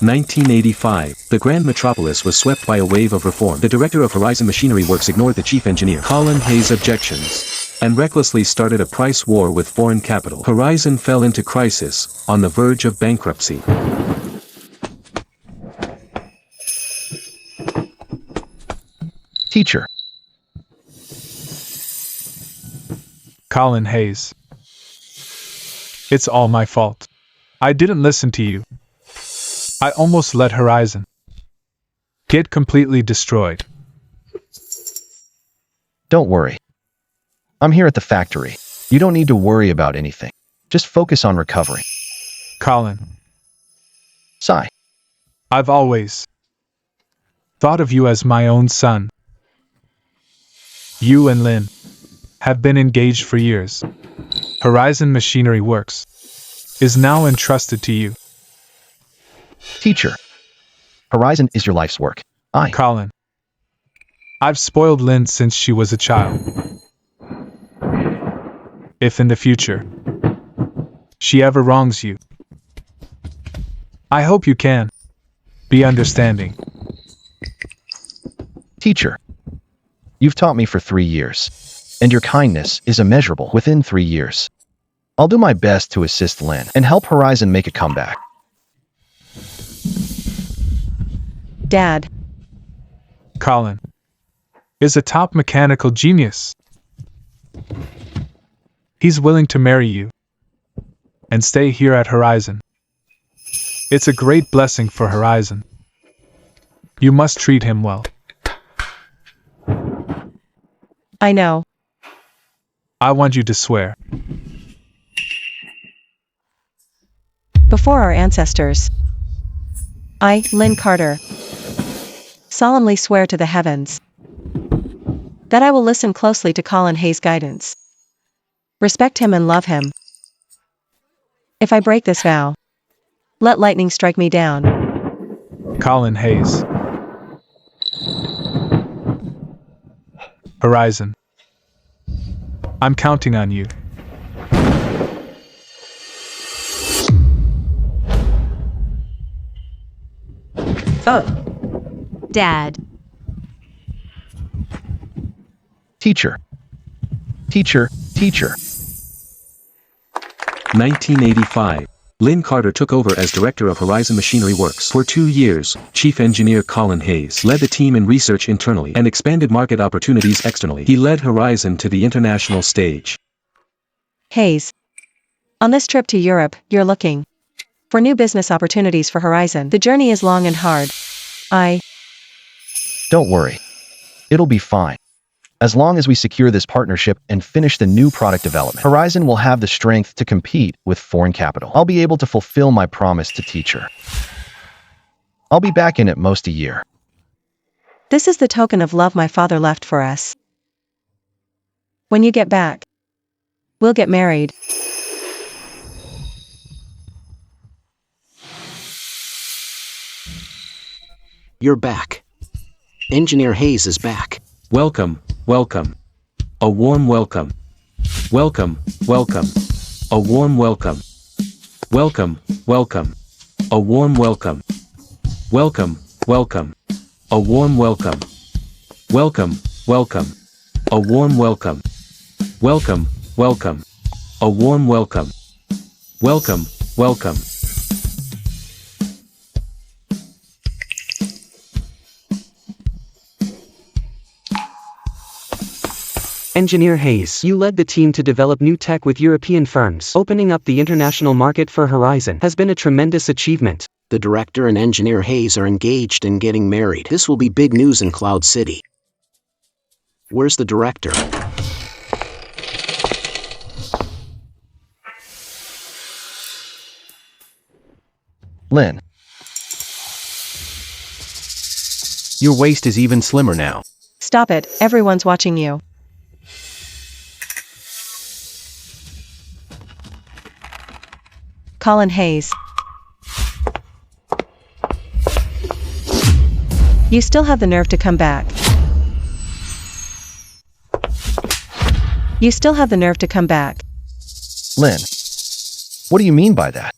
1985, the Grand Metropolis was swept by a wave of reform. The director of Horizon Machinery Works ignored the chief engineer, Colin Hayes' objections, and recklessly started a price war with foreign capital. Horizon fell into crisis, on the verge of bankruptcy. Teacher. Colin Hayes. It's all my fault. I didn't listen to you. I almost let Horizon get completely destroyed. Don't worry. I'm here at the factory. You don't need to worry about anything. Just focus on recovering. Colin. Sigh. I've always thought of you as my own son. You and Lynn have been engaged for years. Horizon Machinery Works is now entrusted to you. Teacher. Horizon is your life's work. Colin. I've spoiled Lynn since she was a child. If in the future she ever wrongs you, I hope you can be understanding. Teacher. You've taught me for 3 years, and your kindness is immeasurable within 3 years. I'll do my best to assist Lynn and help Horizon make a comeback. Dad. Colin is a top mechanical genius. He's willing to marry you and stay here at Horizon. It's a great blessing for Horizon. You must treat him well. I know. I want you to swear. Before our ancestors, I, Lynn Carter, solemnly swear to the heavens that I will listen closely to Colin Hayes' guidance, respect him and love him. If I break this vow, let lightning strike me down. Colin Hayes. Horizon. I'm counting on you. Dad. Teacher. Teacher. 1985. Lynn Carter took over as director of Horizon Machinery Works. For 2 years, chief engineer Colin Hayes led the team in research internally and expanded market opportunities externally. He led Horizon to the international stage. Hayes. On this trip to Europe, you're looking for new business opportunities for Horizon. The journey is long and hard. Don't worry. It'll be fine. As long as we secure this partnership and finish the new product development, Horizon will have the strength to compete with foreign capital. I'll be able to fulfill my promise to teacher. I'll be back in at most a year. This is the token of love my father left for us. When you get back, we'll get married. You're back. Engineer Hayes is back. Welcome, welcome. A warm welcome. Welcome, welcome. A warm welcome. Welcome, welcome. A warm welcome. Welcome, welcome. A warm welcome. Welcome, welcome. A warm welcome. Welcome, welcome. A warm welcome. Welcome, welcome. Engineer Hayes, you led the team to develop new tech with European firms. Opening up the international market for Horizon has been a tremendous achievement. The director and engineer Hayes are engaged and getting married. This will be big news in Cloud City. Where's the director? Lynn. Your waist is even slimmer now. Stop it, everyone's watching you. Colin Hayes. You still have the nerve to come back. You still have the nerve to come back. Lynn. What do you mean by that?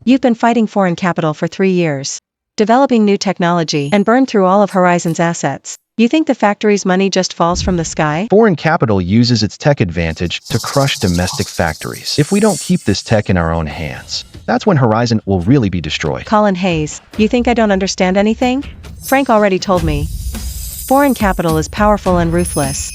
You've been fighting foreign capital for 3 years. developing new technology, and burn through all of Horizon's assets. You think the factory's money just falls from the sky? Foreign capital uses its tech advantage to crush domestic factories. If we don't keep this tech in our own hands, that's when Horizon will really be destroyed. Colin Hayes, you think I don't understand anything? Frank already told me. Foreign capital is powerful and ruthless.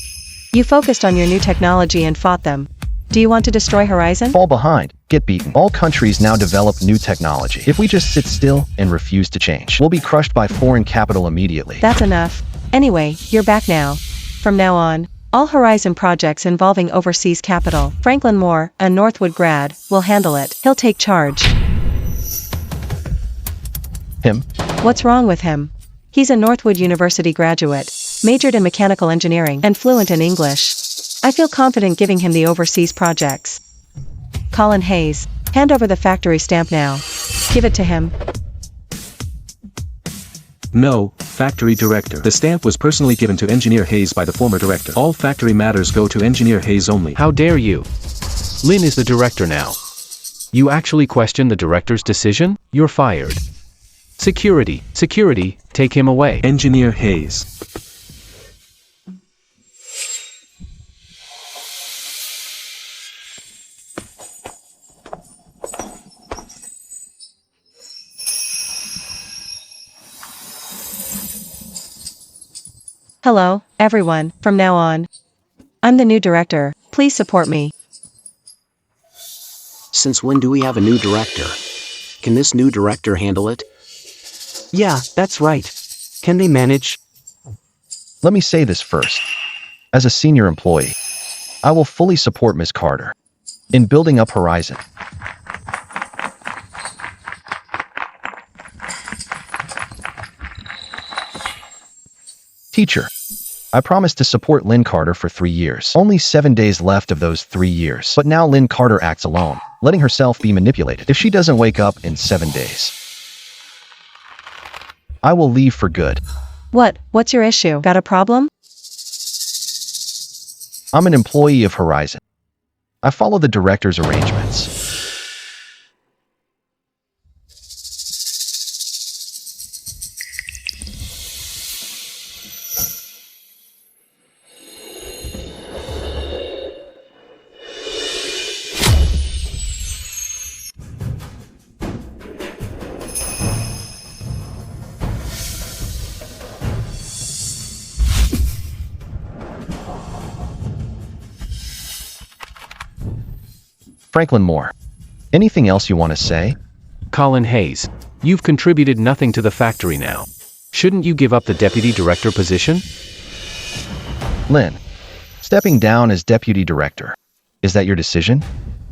You focused on your new technology and fought them. Do you want to destroy Horizon? Fall behind, get beaten. All countries now develop new technology. If we just sit still and refuse to change, we'll be crushed by foreign capital immediately. That's enough. Anyway, you're back now. From now on, all Horizon projects involving overseas capital, Franklin Moore, a Northwood grad, will handle it. He'll take charge. Him? What's wrong with him? He's a Northwood University graduate, majored in mechanical engineering, and fluent in English. I feel confident giving him the overseas projects. Colin Hayes, hand over the factory stamp now. Give it to him. No, Factory Director. The stamp was personally given to Engineer Hayes by the former director. All factory matters go to Engineer Hayes only. How dare you? Lin is the director now. You actually question the director's decision? You're fired. Security, take him away. Engineer Hayes. Hello, everyone, from now on. I'm the new director, please support me. Since when do we have a new director? Can this new director handle it? Yeah, that's right. Can they manage? Let me say this first. As a senior employee, I will fully support Ms. Carter in building up Horizon. Teacher, I promised to support Lynn Carter for 3 years. Only 7 days left of those 3 years. But now Lynn Carter acts alone, letting herself be manipulated. If she doesn't wake up in 7 days, I will leave for good. What's your issue? Got a problem? I'm an employee of Horizon. I follow the director's arrangements. Franklin Moore, anything else you want to say? Colin Hayes, you've contributed nothing to the factory now. Shouldn't you give up the deputy director position? Lynn, stepping down as deputy director. Is that your decision?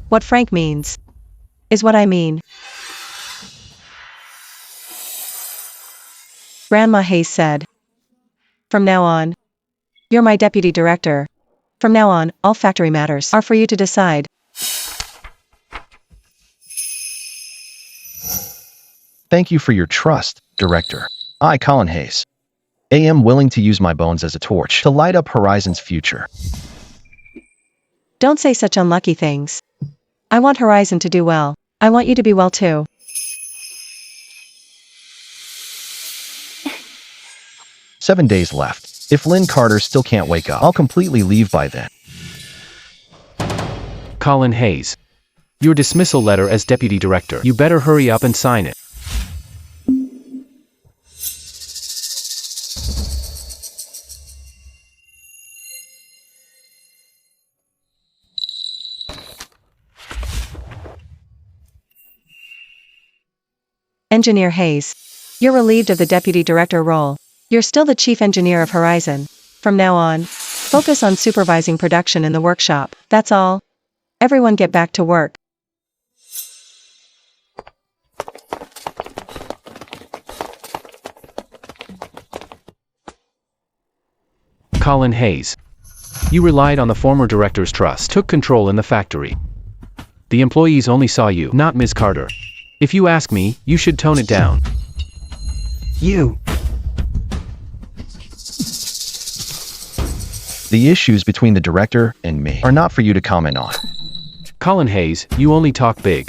What Frank means is what I mean. Grandma Hayes said, "From now on, you're my deputy director. From now on, all factory matters are for you to decide." Thank you for your trust, Director. I, Colin Hayes, am willing to use my bones as a torch to light up Horizon's future. Don't say such unlucky things. I want Horizon to do well. I want you to be well too. "7 days left. If Lynn Carter still can't wake up, I'll completely leave by then." Colin Hayes, your dismissal letter as deputy director. You better hurry up and sign it. Engineer Hayes, you're relieved of the deputy director role. You're still the chief engineer of Horizon. From now on, focus on supervising production in the workshop. That's all. Everyone get back to work. Colin Hayes, you relied on the former director's trust, took control in the factory. The employees only saw you, not Ms. Carter. If you ask me, you should tone it down. You. The issues between the director and me are not for you to comment on. Colin Hayes, you only talk big.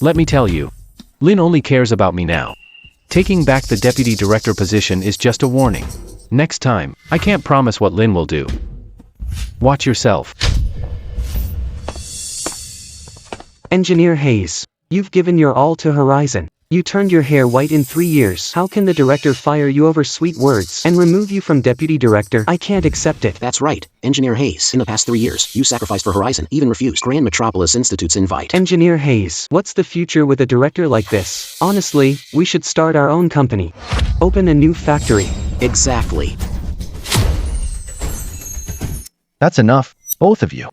Let me tell you, Lynn only cares about me now. Taking back the deputy director position is just a warning. Next time, I can't promise what Lin will do. Watch yourself. Engineer Hayes, you've given your all to Horizon. You turned your hair white in 3 years. How can the director fire you over sweet words and remove you from deputy director? I can't accept it. That's right, Engineer Hayes. In the past 3 years, you sacrificed for Horizon, even refused Grand Metropolis Institute's invite. Engineer Hayes, what's the future with a director like this? Honestly, we should start our own company. Open a new factory. Exactly. That's enough, both of you.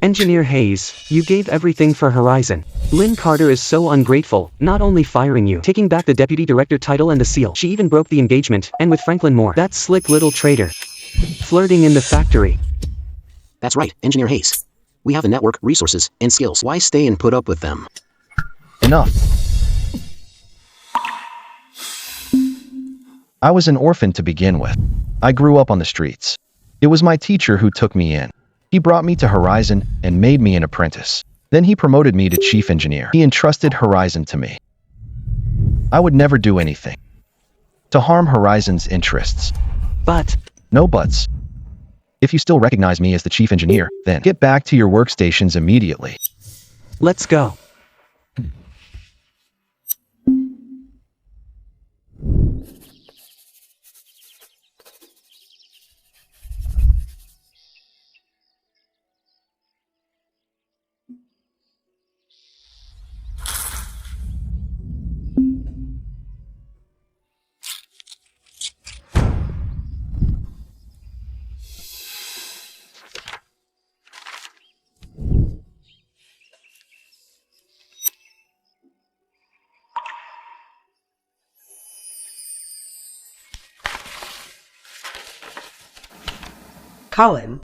Engineer Hayes, you gave everything for Horizon. Lynn Carter is so ungrateful, not only firing you, taking back the deputy director title and the seal, she even broke the engagement, and with Franklin Moore, that slick little traitor. Flirting in the factory. That's right, Engineer Hayes. We have the network, resources, and skills. Why stay and put up with them? Enough. I was an orphan to begin with. I grew up on the streets. It was my teacher who took me in. He brought me to Horizon and made me an apprentice. Then he promoted me to chief engineer. He entrusted Horizon to me. I would never do anything to harm Horizon's interests. But No buts. If you still recognize me as the chief engineer, then get back to your workstations immediately. let's go. Colin.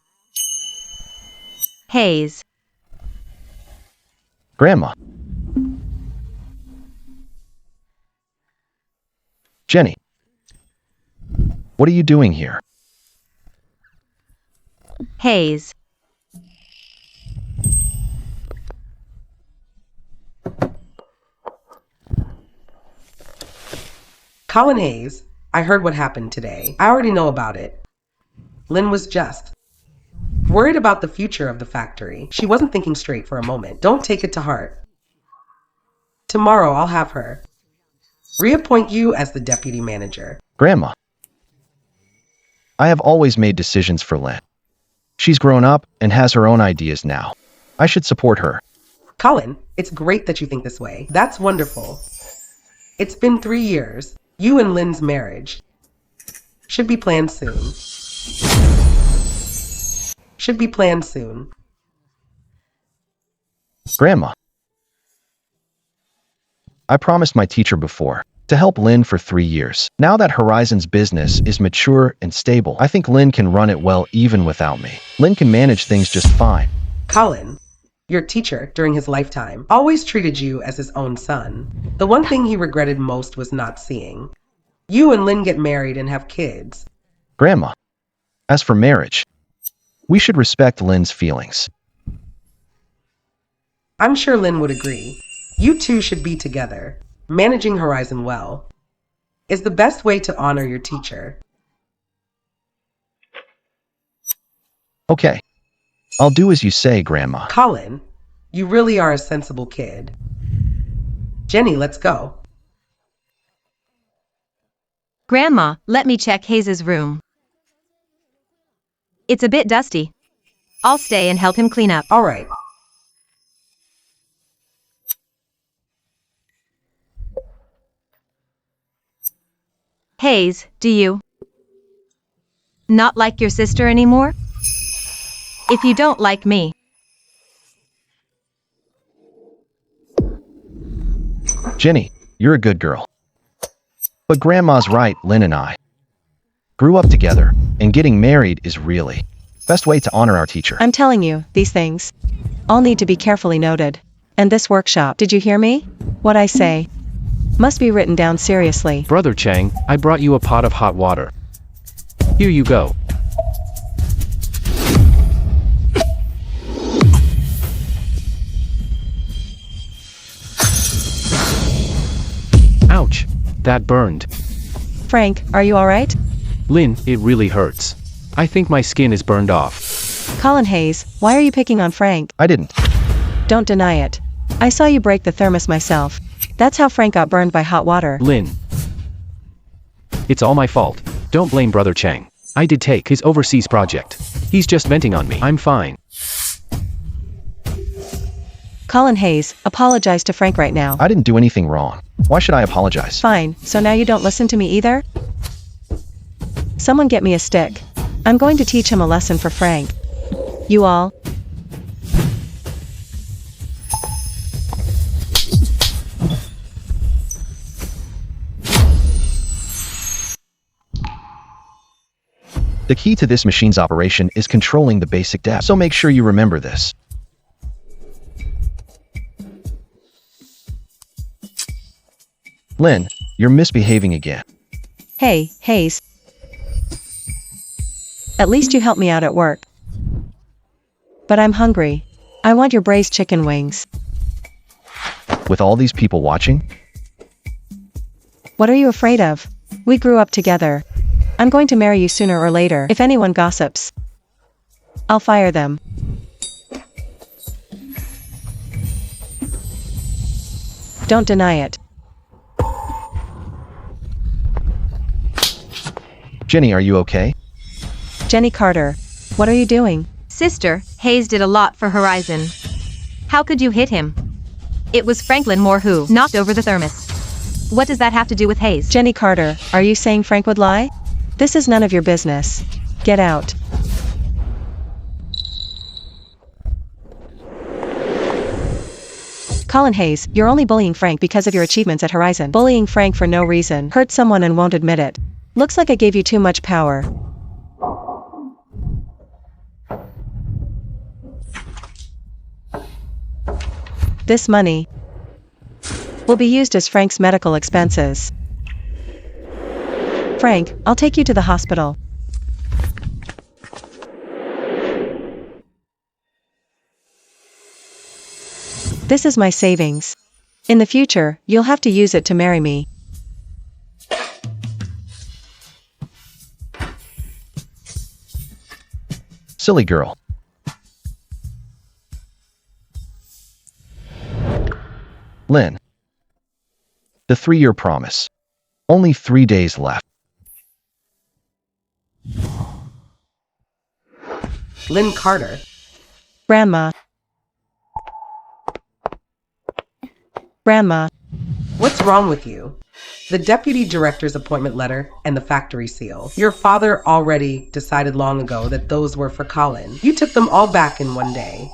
Hayes. Grandma. Jenny. What are you doing here? Hayes. Colin Hayes, I heard what happened today. I already know about it. Lynn was just worried about the future of the factory. She wasn't thinking straight for a moment. Don't take it to heart. Tomorrow I'll have her reappoint you as the deputy manager. Grandma. I have always made decisions for Lynn. She's grown up and has her own ideas now. I should support her. Colin, it's great that you think this way. That's wonderful. It's been 3 years. You and Lynn's marriage should be planned soon. Should be planned soon. Grandma. I promised my teacher before to help Lynn for 3 years. Now that Horizon's business is mature and stable, I think Lynn can run it well even without me. Lynn can manage things just fine. Colin, your teacher during his lifetime, always treated you as his own son. The one thing he regretted most was not seeing you and Lynn get married and have kids. Grandma. As for marriage, we should respect Lynn's feelings. I'm sure Lynn would agree. You two should be together. Managing Horizon well is the best way to honor your teacher. Okay. I'll do as you say, Grandma. Colin, you really are a sensible kid. Jenny, let's go. Grandma, let me check Hayes's room. It's a bit dusty. I'll stay and help him clean up. All right. Hayes, do you not like your sister anymore? If you don't like me, Jenny, you're a good girl. But Grandma's right, Lynn and I grew up together, and getting married is really best way to honor our teacher. I'm telling you, these things all need to be carefully noted. And this workshop, did you hear me? What I say must be written down seriously. Brother Chang, I brought you a pot of hot water. Here you go. Ouch. That burned. Frank, are you alright? Lynn, it really hurts. I think my skin is burned off. Colin Hayes, why are you picking on Frank? I didn't. Don't deny it. I saw you break the thermos myself. That's how Frank got burned by hot water. Lynn. It's all my fault. Don't blame Brother Chang. I did take his overseas project. He's just venting on me. I'm fine. Colin Hayes, apologize to Frank right now. I didn't do anything wrong. Why should I apologize? Fine, so now you don't listen to me either? Someone get me a stick. I'm going to teach him a lesson for Frank. You all. The key to this machine's operation is controlling the basic depth, so make sure you remember this. Lynn, you're misbehaving again. Hey, Hayes. At least you helped me out at work. But I'm hungry. I want your braised chicken wings. With all these people watching? What are you afraid of? We grew up together. I'm going to marry you sooner or later. If anyone gossips, I'll fire them. Don't deny it. Jenny, are you okay? Jenny Carter, what are you doing? Sister, Hayes did a lot for Horizon. How could you hit him? It was Franklin Moore who knocked over the thermos. What does that have to do with Hayes? Jenny Carter, are you saying Frank would lie? This is none of your business. Get out. Colin Hayes, you're only bullying Frank because of your achievements at Horizon. Bullying Frank for no reason. Hurt someone and won't admit it. Looks like I gave you too much power. This money will be used as Frank's medical expenses. Frank, I'll take you to the hospital. This is my savings. In the future, you'll have to use it to marry me. Silly girl. Lynn. The 3-year promise. Only 3 days left. Lynn Carter. Grandma. Grandma. What's wrong with you? The deputy director's appointment letter and the factory seal. Your father already decided long ago that those were for Colin. You took them all back in one day.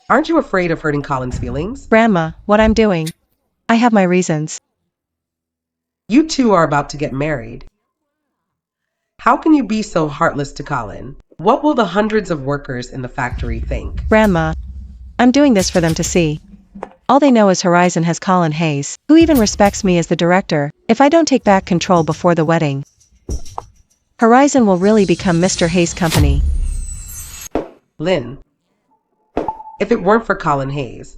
Aren't you afraid of hurting Colin's feelings? Grandma, what I'm doing. I have my reasons. You two are about to get married. How can you be so heartless to Colin? What will the hundreds of workers in the factory think? Grandma, I'm doing this for them to see. All they know is Horizon has Colin Hayes, who even respects me as the director. If I don't take back control before the wedding, Horizon will really become Mr. Hayes' company. Lynn, if it weren't for Colin Hayes,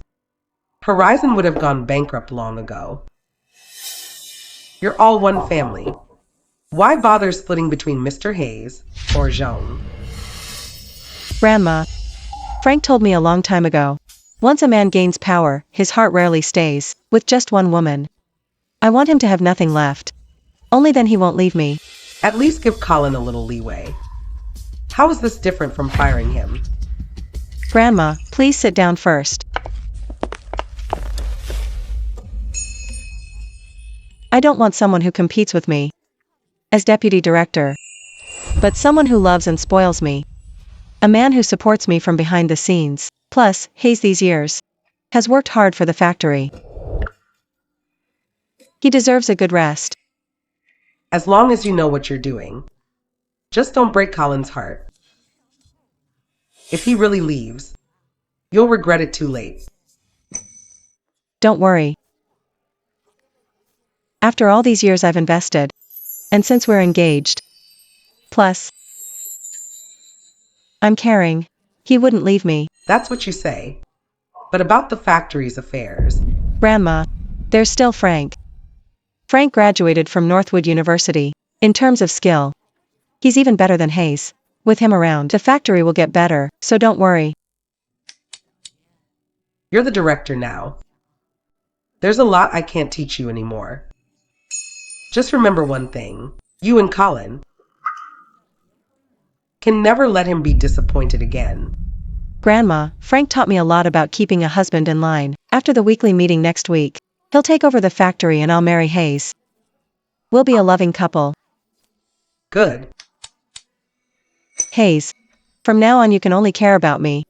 Horizon would have gone bankrupt long ago. You're all one family. Why bother splitting between Mr. Hayes or Jean? Grandma, Frank told me a long time ago, once a man gains power, his heart rarely stays with just one woman. I want him to have nothing left. Only then he won't leave me. At least give Colin a little leeway. How is this different from firing him? Grandma, please sit down first. I don't want someone who competes with me as deputy director, but someone who loves and spoils me. A man who supports me from behind the scenes. Plus, Hayes these years has worked hard for the factory. He deserves a good rest. As long as you know what you're doing. Just don't break Colin's heart. If he really leaves, you'll regret it too late. Don't worry. After all these years I've invested, and since we're engaged, plus, I'm caring, he wouldn't leave me. That's what you say. But about the factory's affairs. Grandma, there's still Frank. Frank graduated from Northwood University. In terms of skill, he's even better than Hayes. With him around, the factory will get better, so don't worry. You're the director now. There's a lot I can't teach you anymore. Just remember one thing. You and Colin can never let him be disappointed again. Grandma, Frank taught me a lot about keeping a husband in line. After the weekly meeting next week, he'll take over the factory and I'll marry Hayes. We'll be a loving couple. Good. Hayes, from now on you can only care about me.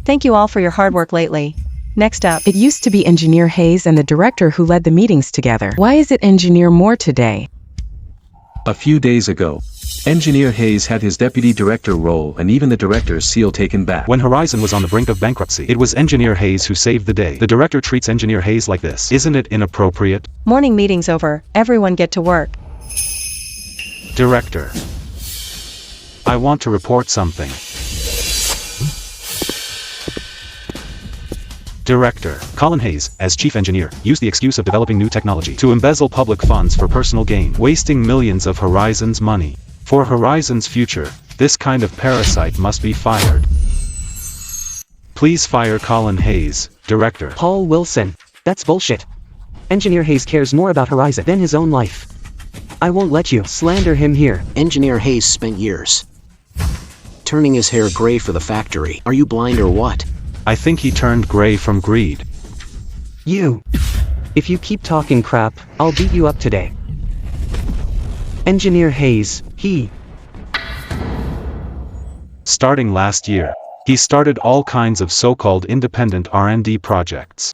Thank you all for your hard work lately. Next up, It used to be Engineer Hayes and the director who led the meetings together. Why is it Engineer Moore today? A few days ago, Engineer Hayes had his deputy director role and even the director's seal taken back. When Horizon was on the brink of bankruptcy, it was Engineer Hayes who saved the day. The director treats Engineer Hayes like this. Isn't it inappropriate? morning meeting's over, everyone get to work. Director, I want to report something. Director, Colin Hayes, as chief engineer, used the excuse of developing new technology to embezzle public funds for personal gain, wasting millions of Horizon's money. For Horizon's future, this kind of parasite must be fired. Please fire Colin Hayes, director. Paul Wilson. That's bullshit. Engineer Hayes cares more about Horizon than his own life. I won't let you slander him here. Engineer Hayes spent years turning his hair gray for the factory. Are you blind or what? I think he turned gray from greed. You. If you keep talking crap, I'll beat you up today. Engineer Hayes, he. Starting last year, he started all kinds of so-called independent R&D projects.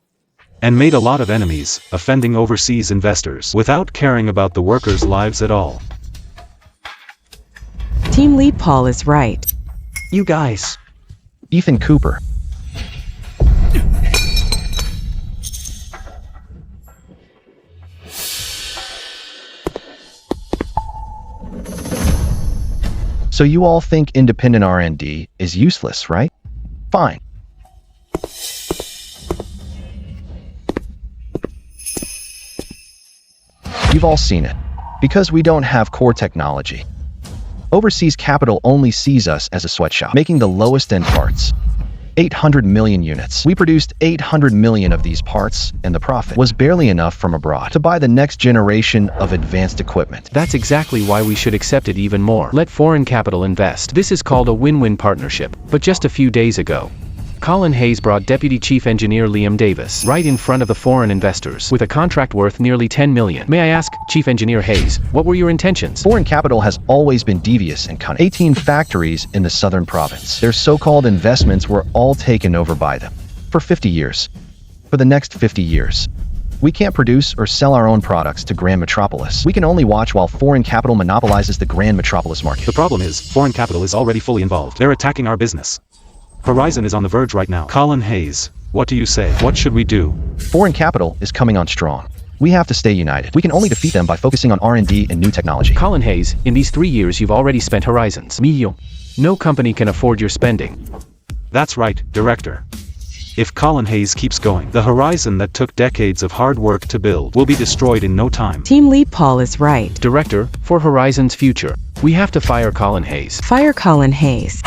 And made a lot of enemies, offending overseas investors, without caring about the workers' lives at all. Team lead Paul is right. You guys. Ethan Cooper. So you all think independent R&D is useless, right? Fine. You've all seen it. Because we don't have core technology. Overseas capital only sees us as a sweatshop, making the lowest end parts. 800 million units. We produced 800 million of these parts, and the profit was barely enough from abroad to buy the next generation of advanced equipment. That's exactly why we should accept it even more. Let foreign capital invest. This is called a win-win partnership. But just a few days ago, Colin Hayes brought Deputy Chief Engineer Liam Davis right in front of the foreign investors with a contract worth nearly 10 million. May I ask, Chief Engineer Hayes, what were your intentions? Foreign capital has always been devious and cunning. 18 factories in the southern province. Their so-called investments were all taken over by them. For 50 years. For the next 50 years. We can't produce or sell our own products to Grand Metropolis. We can only watch while foreign capital monopolizes the Grand Metropolis market. The problem is, foreign capital is already fully involved. They're attacking our business. Horizon is on the verge right now. Colin Hayes, what do you say? What should we do? Foreign capital is coming on strong. We have to stay united. We can only defeat them by focusing on R&D and new technology. Colin Hayes, in these 3 years you've already spent Horizon's million. No company can afford your spending. That's right, Director. If Colin Hayes keeps going, the Horizon that took decades of hard work to build will be destroyed in no time. Team lead Paul is right. Director, for Horizon's future, we have to fire Colin Hayes. Fire Colin Hayes.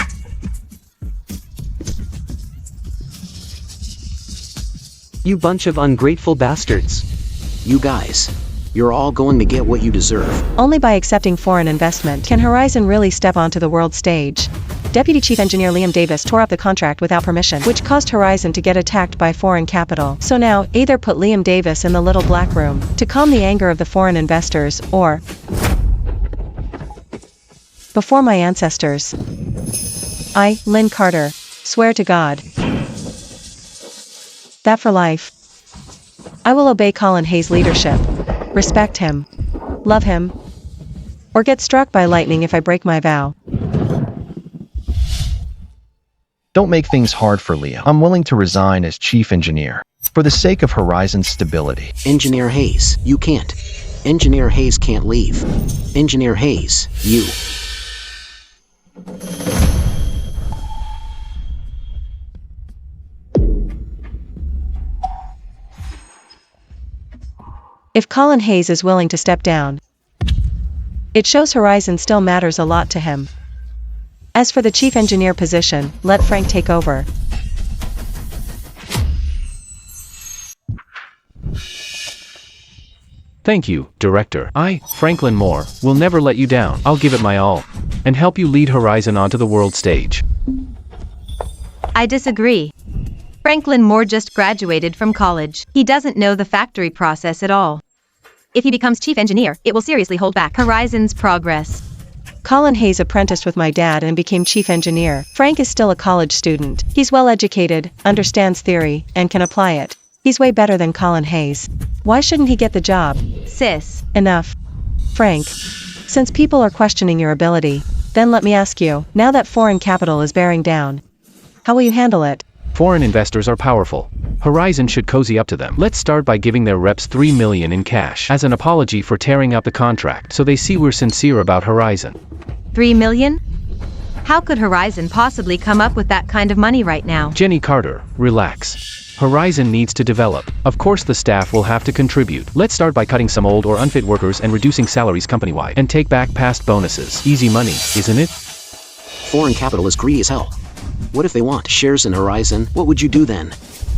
You bunch of ungrateful bastards. You guys. You're all going to get what you deserve. Only by accepting foreign investment can Horizon really step onto the world stage. Deputy Chief Engineer Liam Davis tore up the contract without permission, which caused Horizon to get attacked by foreign capital. So now, either put Liam Davis in the little black room to calm the anger of the foreign investors, or before my ancestors, I, Lynn Carter, swear to God that for life, I will obey Colin Hayes' leadership, respect him, love him, or get struck by lightning if I break my vow. Don't make things hard for Liam. I'm willing to resign as chief engineer for the sake of Horizon's stability. Engineer Hayes, you can't. Engineer Hayes can't leave. Engineer Hayes, you. if Colin Hayes is willing to step down. It shows Horizon still matters a lot to him. As for the chief engineer position, let Frank take over. Thank you, Director. I, Franklin Moore, will never let you down. I'll give it my all. And help you lead Horizon onto the world stage. I disagree. Franklin Moore just graduated from college. He doesn't know the factory process at all. If he becomes chief engineer, it will seriously hold back Horizon's progress. Colin Hayes apprenticed with my dad and became chief engineer. Frank is still a college student. He's well educated, understands theory, and can apply it. He's way better than Colin Hayes. Why shouldn't he get the job? Sis. Enough. Frank, since people are questioning your ability, then let me ask you, now that foreign capital is bearing down, how will you handle it? Foreign investors are powerful. Horizon should cozy up to them. Let's start by giving their reps $3 million in cash as an apology for tearing up the contract, so they see we're sincere about Horizon. $3 million? How could Horizon possibly come up with that kind of money right now? Jenny Carter, relax. Horizon needs to develop. Of course the staff will have to contribute. Let's start by cutting some old or unfit workers and reducing salaries company-wide. And take back past bonuses. Easy money, isn't it? Foreign capital is greedy as hell. What if they want shares in Horizon? What would you do then?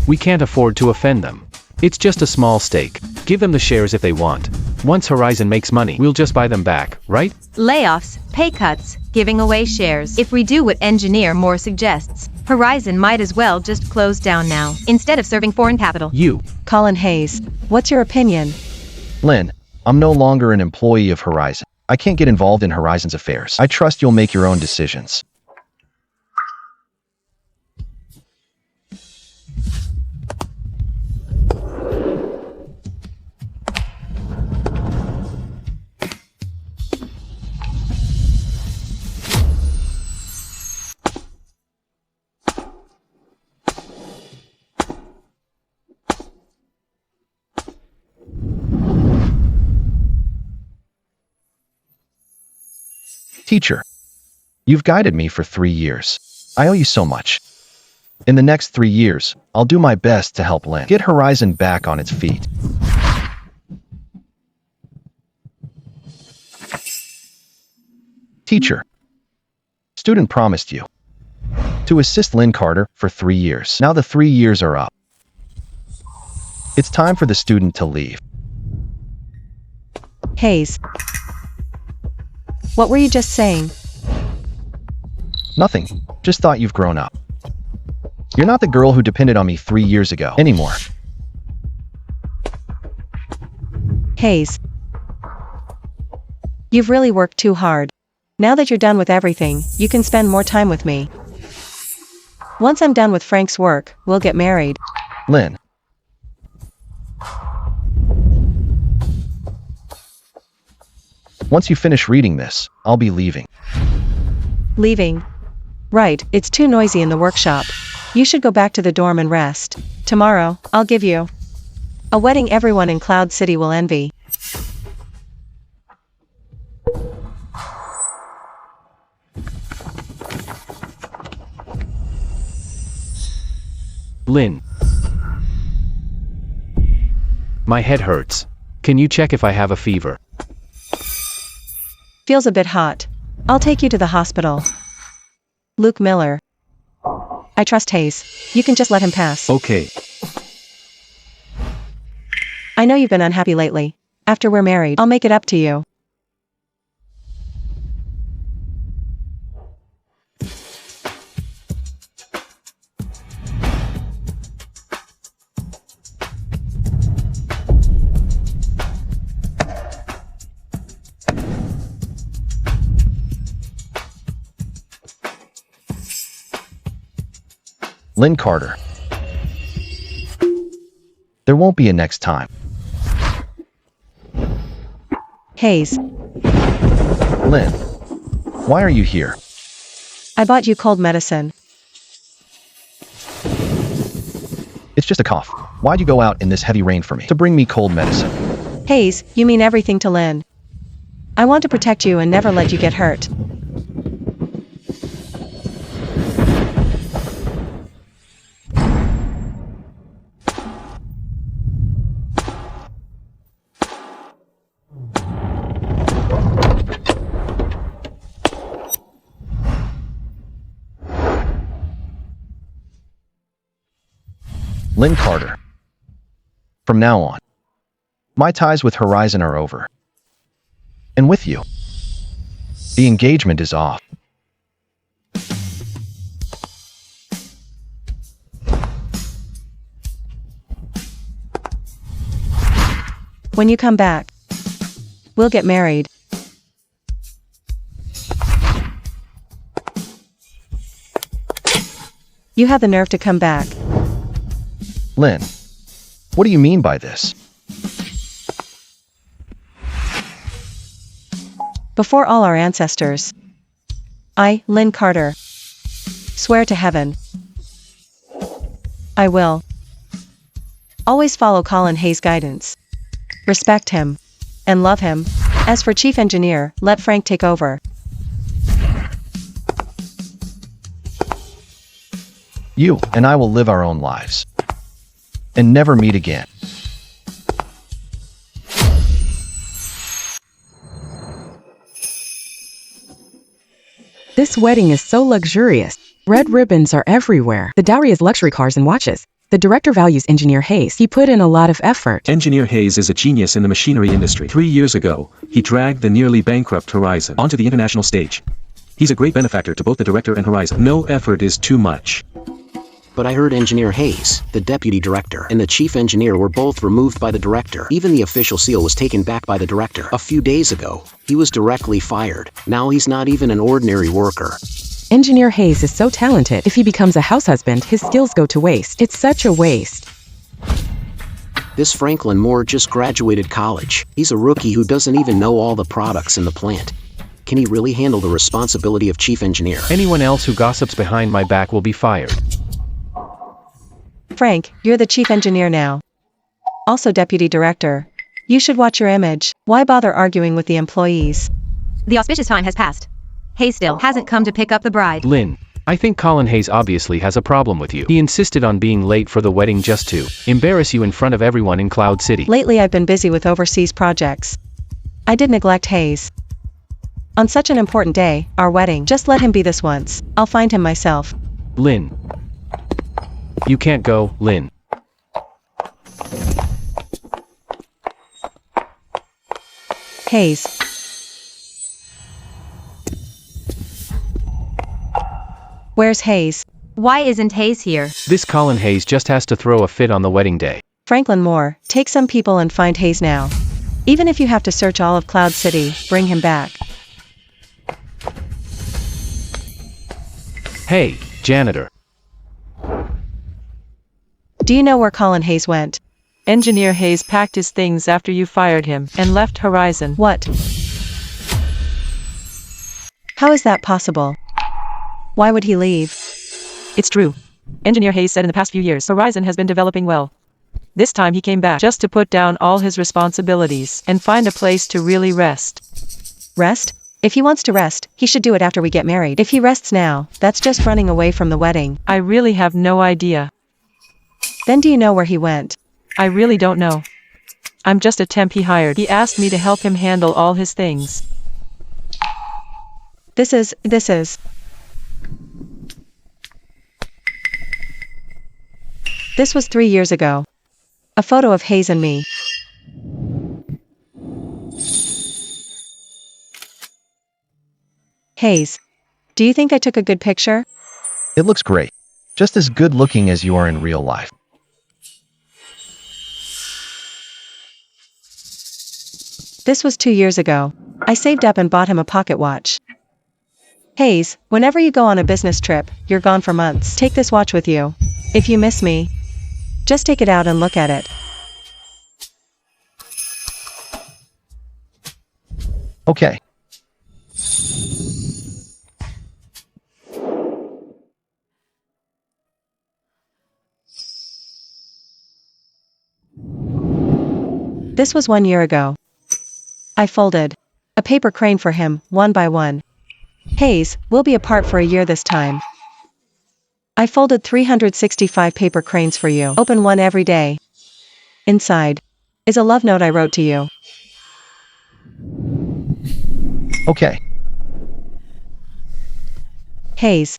We can't afford to offend them. It's just a small stake. Give them the shares if they want. Once Horizon makes money, we'll just buy them back, right? Layoffs, pay cuts, giving away shares. If we do what Engineer Moore suggests, Horizon might as well just close down now, instead of serving foreign capital. You. Colin Hayes, what's your opinion? Lynn, I'm no longer an employee of Horizon. I can't get involved in Horizon's affairs. I trust you'll make your own decisions. Teacher, you've guided me for 3 years. I owe you so much. In the next 3 years, I'll do my best to help Lynn get Horizon back on its feet. Teacher, student promised you to assist Lynn Carter for 3 years. Now the 3 years are up. It's time for the student to leave. Hayes, what were you just saying? Nothing. Just thought you've grown up. You're not the girl who depended on me 3 years ago anymore. Hayes, you've really worked too hard. Now that you're done with everything, you can spend more time with me. Once I'm done with Frank's work, we'll get married. Lynn. Once you finish reading this, I'll be leaving. Leaving? Right, it's too noisy in the workshop. You should go back to the dorm and rest. Tomorrow, I'll give you a wedding everyone in Cloud City will envy. Lynn. My head hurts. Can you check if I have a fever? Feels a bit hot. I'll take you to the hospital. Luke Miller. I trust Hayes. You can just let him pass. Okay. I know you've been unhappy lately. After we're married, I'll make it up to you. Lynn Carter. There won't be a next time. Hayes, Lynn, why are you here? I bought you cold medicine. It's just a cough. Why'd you go out in this heavy rain for me? To bring me cold medicine. Hayes, you mean everything to Lynn. I want to protect you and never let you get hurt. Lynn Carter. From now on, my ties with Horizon are over. And with you, the engagement is off. When you come back, we'll get married. You have the nerve to come back. Lynn, what do you mean by this? Before all our ancestors, I, Lynn Carter, swear to heaven, I will always follow Colin Hayes' guidance, respect him, and love him. As for chief engineer, let Frank take over. You and I will live our own lives and never meet again. This wedding is so luxurious. Red ribbons are everywhere. The dowry is luxury cars and watches. The director values Engineer Hayes. He put in a lot of effort. Engineer Hayes is a genius in the machinery industry. 3 years ago, he dragged the nearly bankrupt Horizon onto the international stage. He's a great benefactor to both the director and Horizon. No effort is too much. But I heard Engineer Hayes, the deputy director, and the chief engineer were both removed by the director. Even the official seal was taken back by the director. A few days ago, he was directly fired. Now he's not even an ordinary worker. Engineer Hayes is so talented. If he becomes a house husband, his skills go to waste. It's such a waste. This Franklin Moore just graduated college. He's a rookie who doesn't even know all the products in the plant. Can he really handle the responsibility of chief engineer? Anyone else who gossips behind my back will be fired. Frank, you're the chief engineer now. Also deputy director. You should watch your image. Why bother arguing with the employees? The auspicious time has passed. Hayes still hasn't come to pick up the bride. Lynn, I think Colin Hayes obviously has a problem with you. He insisted on being late for the wedding just to embarrass you in front of everyone in Cloud City. Lately I've been busy with overseas projects. I did neglect Hayes. On such an important day, our wedding, just let him be this once. I'll find him myself. Lynn. You can't go, Lynn. Hayes. Where's Hayes? Why isn't Hayes here? This Colin Hayes just has to throw a fit on the wedding day. Franklin Moore, take some people and find Hayes now. Even if you have to search all of Cloud City, bring him back. Hey, janitor. Do you know where Colin Hayes went? Engineer Hayes packed his things after you fired him and left Horizon. What? How is that possible? Why would he leave? It's true. Engineer Hayes said in the past few years Horizon has been developing well. This time he came back just to put down all his responsibilities and find a place to really rest. Rest? If he wants to rest, he should do it after we get married. If he rests now, that's just running away from the wedding. I really have no idea. Then do you know where he went? I really don't know. I'm just a temp he hired. He asked me to help him handle all his things. This is. This was 3 years ago. A photo of Hayes and me. Hayes, do you think I took a good picture? It looks great. Just as good looking as you are in real life. This was 2 years ago. I saved up and bought him a pocket watch. Hayes, whenever you go on a business trip, you're gone for months. Take this watch with you. If you miss me, just take it out and look at it. Okay. This was 1 year ago. I folded a paper crane for him, one by one. Hayes, we'll be apart for a year this time. I folded 365 paper cranes for you. Open one every day. Inside is a love note I wrote to you. Okay. Hayes.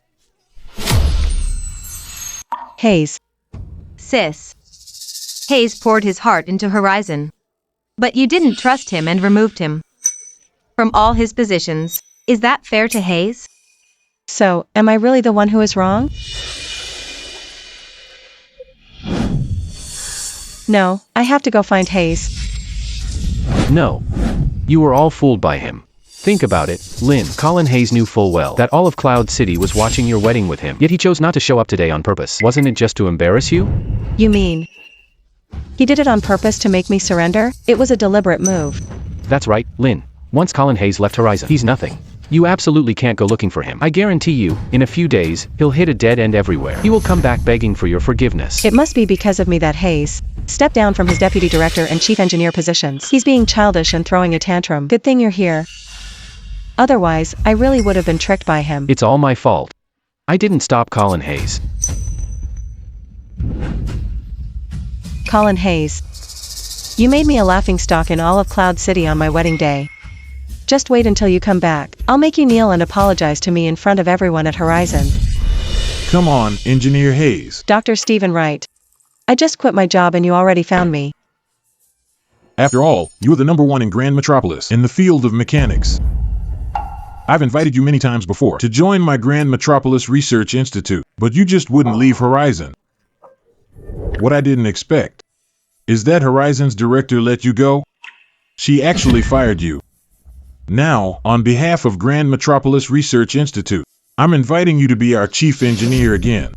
Hayes. sis. Hayes poured his heart into Horizon. But you didn't trust him and removed him from all his positions. Is that fair to Hayes? So, am I really the one who is wrong? No, I have to go find Hayes. No. You were all fooled by him. Think about it, Lynn. Colin Hayes knew full well that all of Cloud City was watching your wedding with him, yet he chose not to show up today on purpose. Wasn't it just to embarrass you? You mean he did it on purpose to make me surrender? It was a deliberate move. That's right, Lynn. Once Colin Hayes left Horizon, he's nothing. You absolutely can't go looking for him. I guarantee you, in a few days, he'll hit a dead end everywhere. He will come back begging for your forgiveness. It must be because of me that Hayes stepped down from his deputy director and chief engineer positions. He's being childish and throwing a tantrum. Good thing you're here. Otherwise, I really would have been tricked by him. It's all my fault. I didn't stop Colin Hayes. Colin Hayes. You made me a laughingstock in all of Cloud City on my wedding day. Just wait until you come back. I'll make you kneel and apologize to me in front of everyone at Horizon. Come on, Engineer Hayes. Dr. Stephen Wright. I just quit my job and you already found me. After all, you're the #1 in Grand Metropolis in the field of mechanics. I've invited you many times before to join my Grand Metropolis Research Institute, but you just wouldn't leave Horizon. What I didn't expect is that Horizon's director let you go. She actually fired you. Now, on behalf of Grand Metropolis Research Institute, I'm inviting you to be our chief engineer again.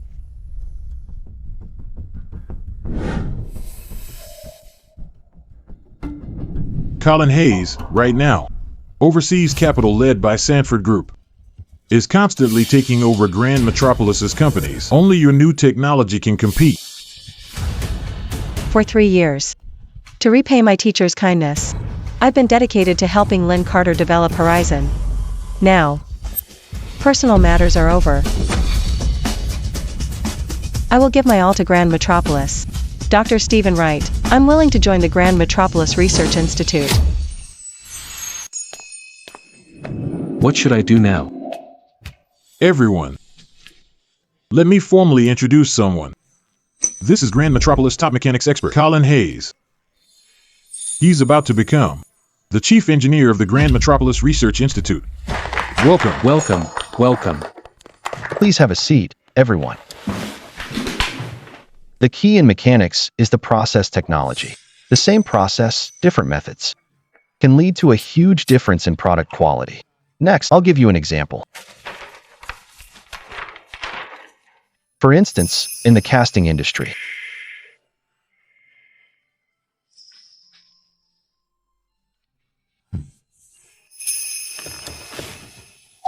Colin Hayes, right now, overseas capital led by Sanford Group, is constantly taking over Grand Metropolis's companies. Only your new technology can compete. For 3 years. To repay my teacher's kindness, I've been dedicated to helping Lynn Carter develop Horizon. Now, personal matters are over. I will give my all to Grand Metropolis. Dr. Stephen Wright, I'm willing to join the Grand Metropolis Research Institute. What should I do now? Everyone, let me formally introduce someone. This is Grand Metropolis top mechanics expert, Colin Hayes. He's about to become the chief engineer of the Grand Metropolis Research Institute. Welcome. Welcome, welcome. Please have a seat, everyone. The key in mechanics is the process technology. The same process, different methods, can lead to a huge difference in product quality. Next, I'll give you an example. For instance, in the casting industry,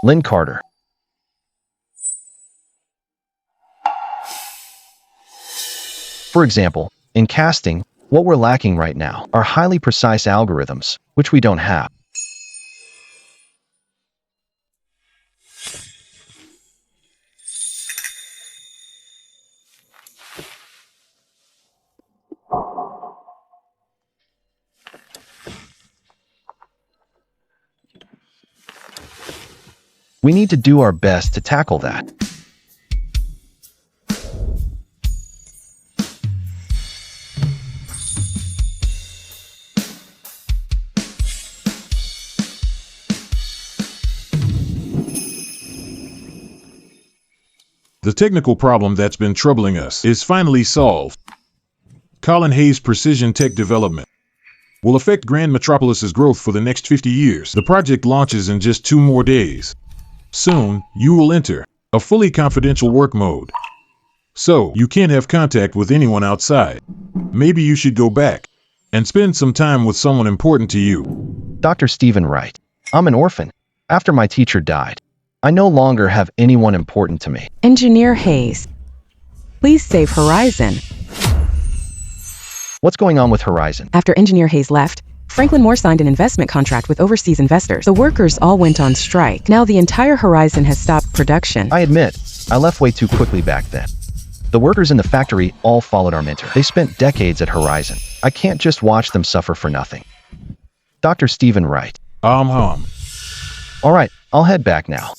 Lynn Carter. For example, in casting, what we're lacking right now are highly precise algorithms, which we don't have. We need to do our best to tackle that. The technical problem that's been troubling us is finally solved. Colin Hayes' precision tech development will affect Grand Metropolis's growth for the next 50 years. The project launches in just 2 more days. Soon, you will enter a fully confidential work mode. So, you can't have contact with anyone outside. Maybe you should go back and spend some time with someone important to you. Dr. Stephen Wright. I'm an orphan. After my teacher died, I no longer have anyone important to me. Engineer Hayes, please save Horizon. What's going on with Horizon? After Engineer Hayes left, Franklin Moore signed an investment contract with overseas investors. The workers all went on strike. Now the entire Horizon has stopped production. I admit, I left way too quickly back then. The workers in the factory all followed our mentor. They spent decades at Horizon. I can't just watch them suffer for nothing. Dr. Stephen Wright. All right, I'll head back now.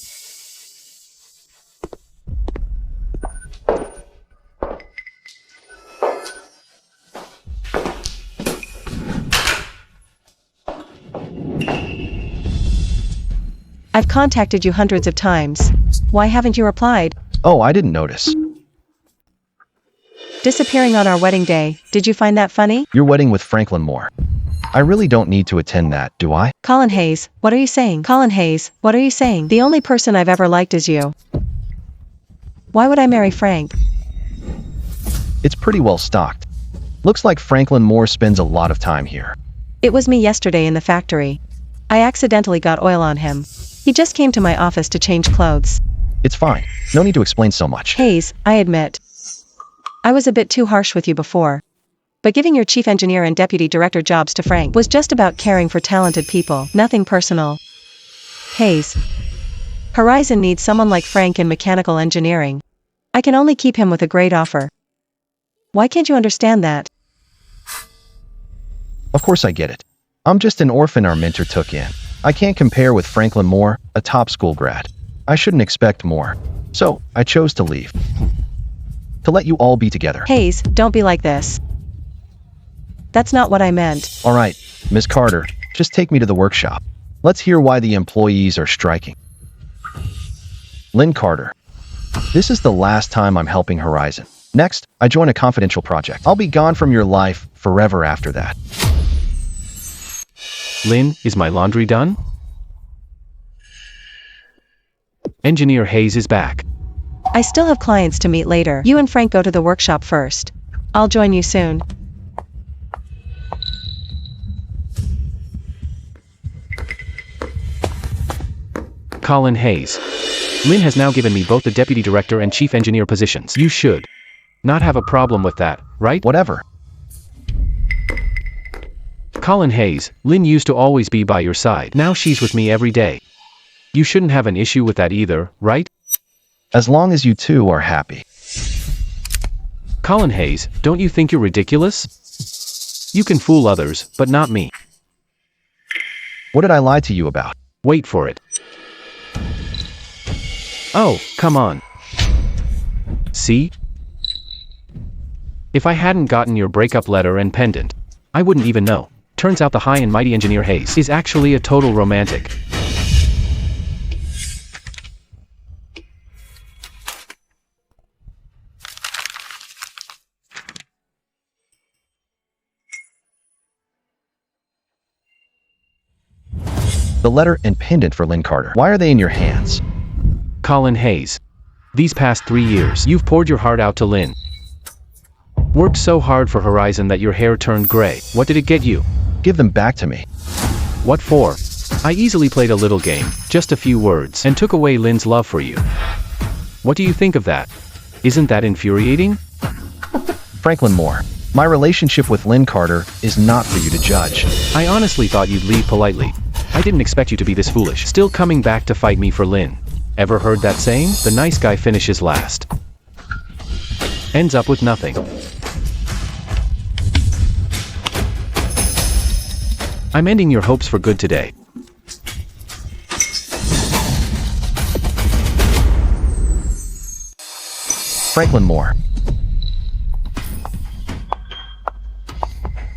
I've contacted you hundreds of times. Why haven't you replied? Oh, I didn't notice. Disappearing on our wedding day, did you find that funny? Your wedding with Franklin Moore. I really don't need to attend that, do I? Colin Hayes, what are you saying? Colin Hayes, what are you saying? The only person I've ever liked is you. Why would I marry Frank? It's pretty well stocked. Looks like Franklin Moore spends a lot of time here. It was me yesterday in the factory. I accidentally got oil on him. He just came to my office to change clothes. It's fine. No need to explain so much. Hayes, I admit. I was a bit too harsh with you before. But giving your chief engineer and deputy director jobs to Frank was just about caring for talented people, nothing personal. Hayes. Horizon needs someone like Frank in mechanical engineering. I can only keep him with a great offer. Why can't you understand that? Of course I get it. I'm just an orphan our mentor took in. I can't compare with Franklin Moore, a top school grad. I shouldn't expect more. So, I chose to leave. To let you all be together. Hayes, don't be like this. That's not what I meant. All right, Miss Carter, just take me to the workshop. Let's hear why the employees are striking. Lynn Carter. This is the last time I'm helping Horizon. Next, I join a confidential project. I'll be gone from your life forever after that. Lynn, is my laundry done? Engineer Hayes is back. I still have clients to meet later. You and Frank go to the workshop first. I'll join you soon. Colin Hayes. Lynn has now given me both the deputy director and chief engineer positions. You should not have a problem with that, right? Whatever. Colin Hayes, Lynn used to always be by your side. Now she's with me every day. You shouldn't have an issue with that either, right? As long as you two are happy. Colin Hayes, don't you think you're ridiculous? You can fool others, but not me. What did I lie to you about? Wait for it. Oh, come on. See? If I hadn't gotten your breakup letter and pendant, I wouldn't even know. Turns out the high and mighty Engineer Hayes is actually a total romantic. The letter and pendant for Lynn Carter. Why are they in your hands? Colin Hayes. These past 3 years, you've poured your heart out to Lynn. Worked so hard for Horizon that your hair turned gray. What did it get you? Give them back to me. What for? I easily played a little game, just a few words, and took away Lynn's love for you. What do you think of that? Isn't that infuriating? Franklin Moore. My relationship with Lynn Carter is not for you to judge. I honestly thought you'd leave politely. I didn't expect you to be this foolish. Still coming back to fight me for Lynn. Ever heard that saying? The nice guy finishes last. Ends up with nothing. I'm ending your hopes for good today. Franklin Moore.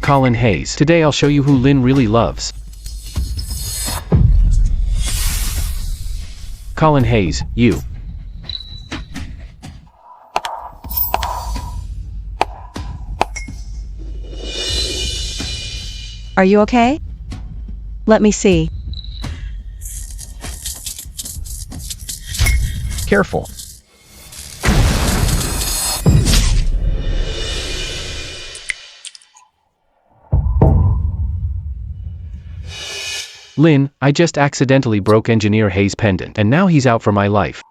Colin Hayes. Today I'll show you who Lynn really loves. Colin Hayes, you. Are you okay? Let me see. Careful. Lynn, I just accidentally broke Engineer Hayes' pendant, and now he's out for my life.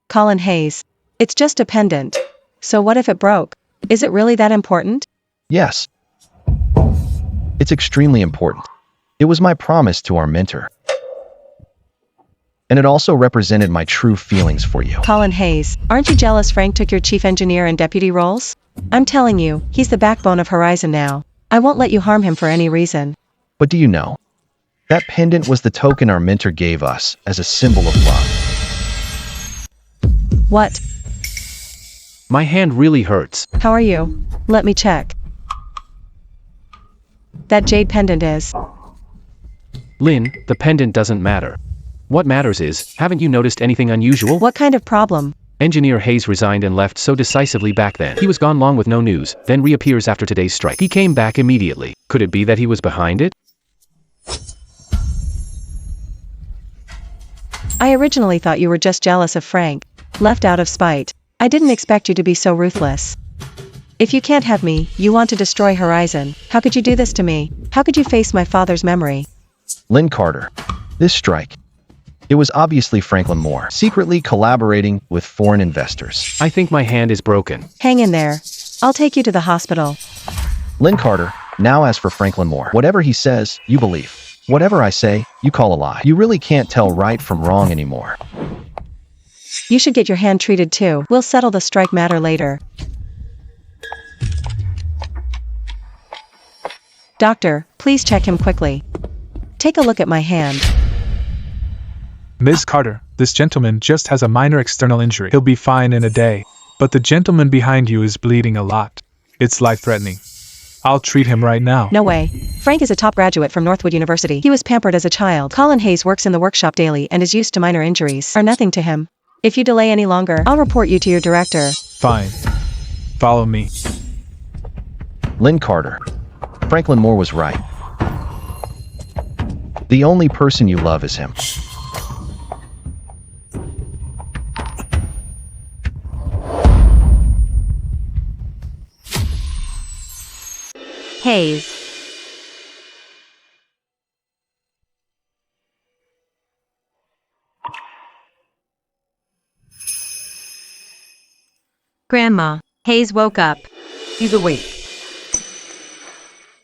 Colin Hayes. It's just a pendant. So what if it broke? Is it really that important? Yes. It's extremely important. It was my promise to our mentor. And it also represented my true feelings for you. Colin Hayes, aren't you jealous Frank took your chief engineer and deputy roles? I'm telling you, he's the backbone of Horizon now. I won't let you harm him for any reason. But do you know? That pendant was the token our mentor gave us as a symbol of love. What? My hand really hurts. How are you? Let me check. That jade pendant is Lynn, the pendant doesn't matter. What matters is, haven't you noticed anything unusual? What kind of problem? Engineer Hayes resigned and left so decisively back then. He was gone long with no news, then reappears after today's strike. He came back immediately. Could it be that he was behind it? I originally thought you were just jealous of Frank, left out of spite. I didn't expect you to be so ruthless. If you can't have me, you want to destroy Horizon. How could you do this to me? How could you face my father's memory? Lynn Carter. This strike. It was obviously Franklin Moore, secretly collaborating with foreign investors. I think my hand is broken. Hang in there. I'll take you to the hospital. Lynn Carter, now as for Franklin Moore, whatever he says, you believe. Whatever I say, you call a lie. You really can't tell right from wrong anymore. You should get your hand treated too. We'll settle the strike matter later. Doctor, please check him quickly. Take a look at my hand. Ms. Carter, this gentleman just has a minor external injury. He'll be fine in a day. But the gentleman behind you is bleeding a lot. It's life-threatening. I'll treat him right now. No way. Frank is a top graduate from Northwood University. He was pampered as a child. Colin Hayes works in the workshop daily and is used to minor injuries. Are nothing to him. If you delay any longer, I'll report you to your director. Fine. Follow me. Lynn Carter. Franklin Moore was right. The only person you love is him. Hayes. Grandma, Hayes woke up. He's awake.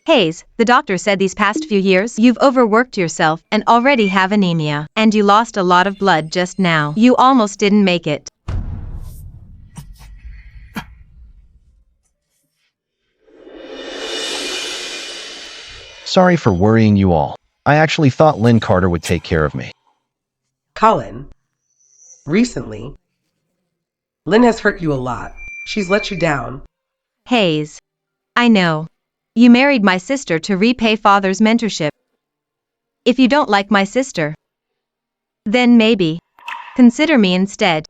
Hayes, the doctor said these past few years you've overworked yourself and already have anemia, and you lost a lot of blood just now. You almost didn't make it. Sorry for worrying you all. I actually thought Lynn Carter would take care of me. Colin, recently, Lynn has hurt you a lot. She's let you down. Hayes. I know. You married my sister to repay father's mentorship. If you don't like my sister, then maybe consider me instead.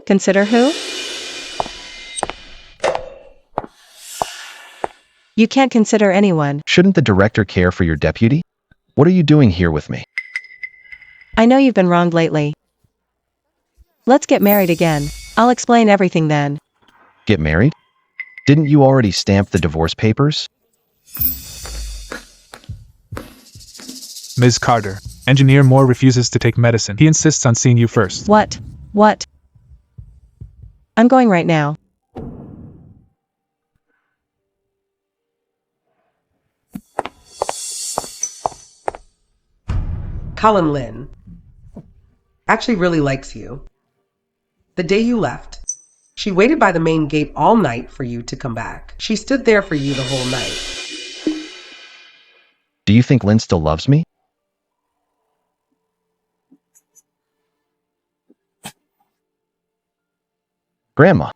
Consider who? You can't consider anyone. Shouldn't the director care for your deputy? What are you doing here with me? I know you've been wronged lately. Let's get married again. I'll explain everything then. Get married? Didn't you already stamp the divorce papers? Ms. Carter, Engineer Moore refuses to take medicine. He insists on seeing you first. What? What? I'm going right now. Colin Lynn actually really likes you. The day you left, she waited by the main gate all night for you to come back. She stood there for you the whole night. Do you think Lynn still loves me? Grandma,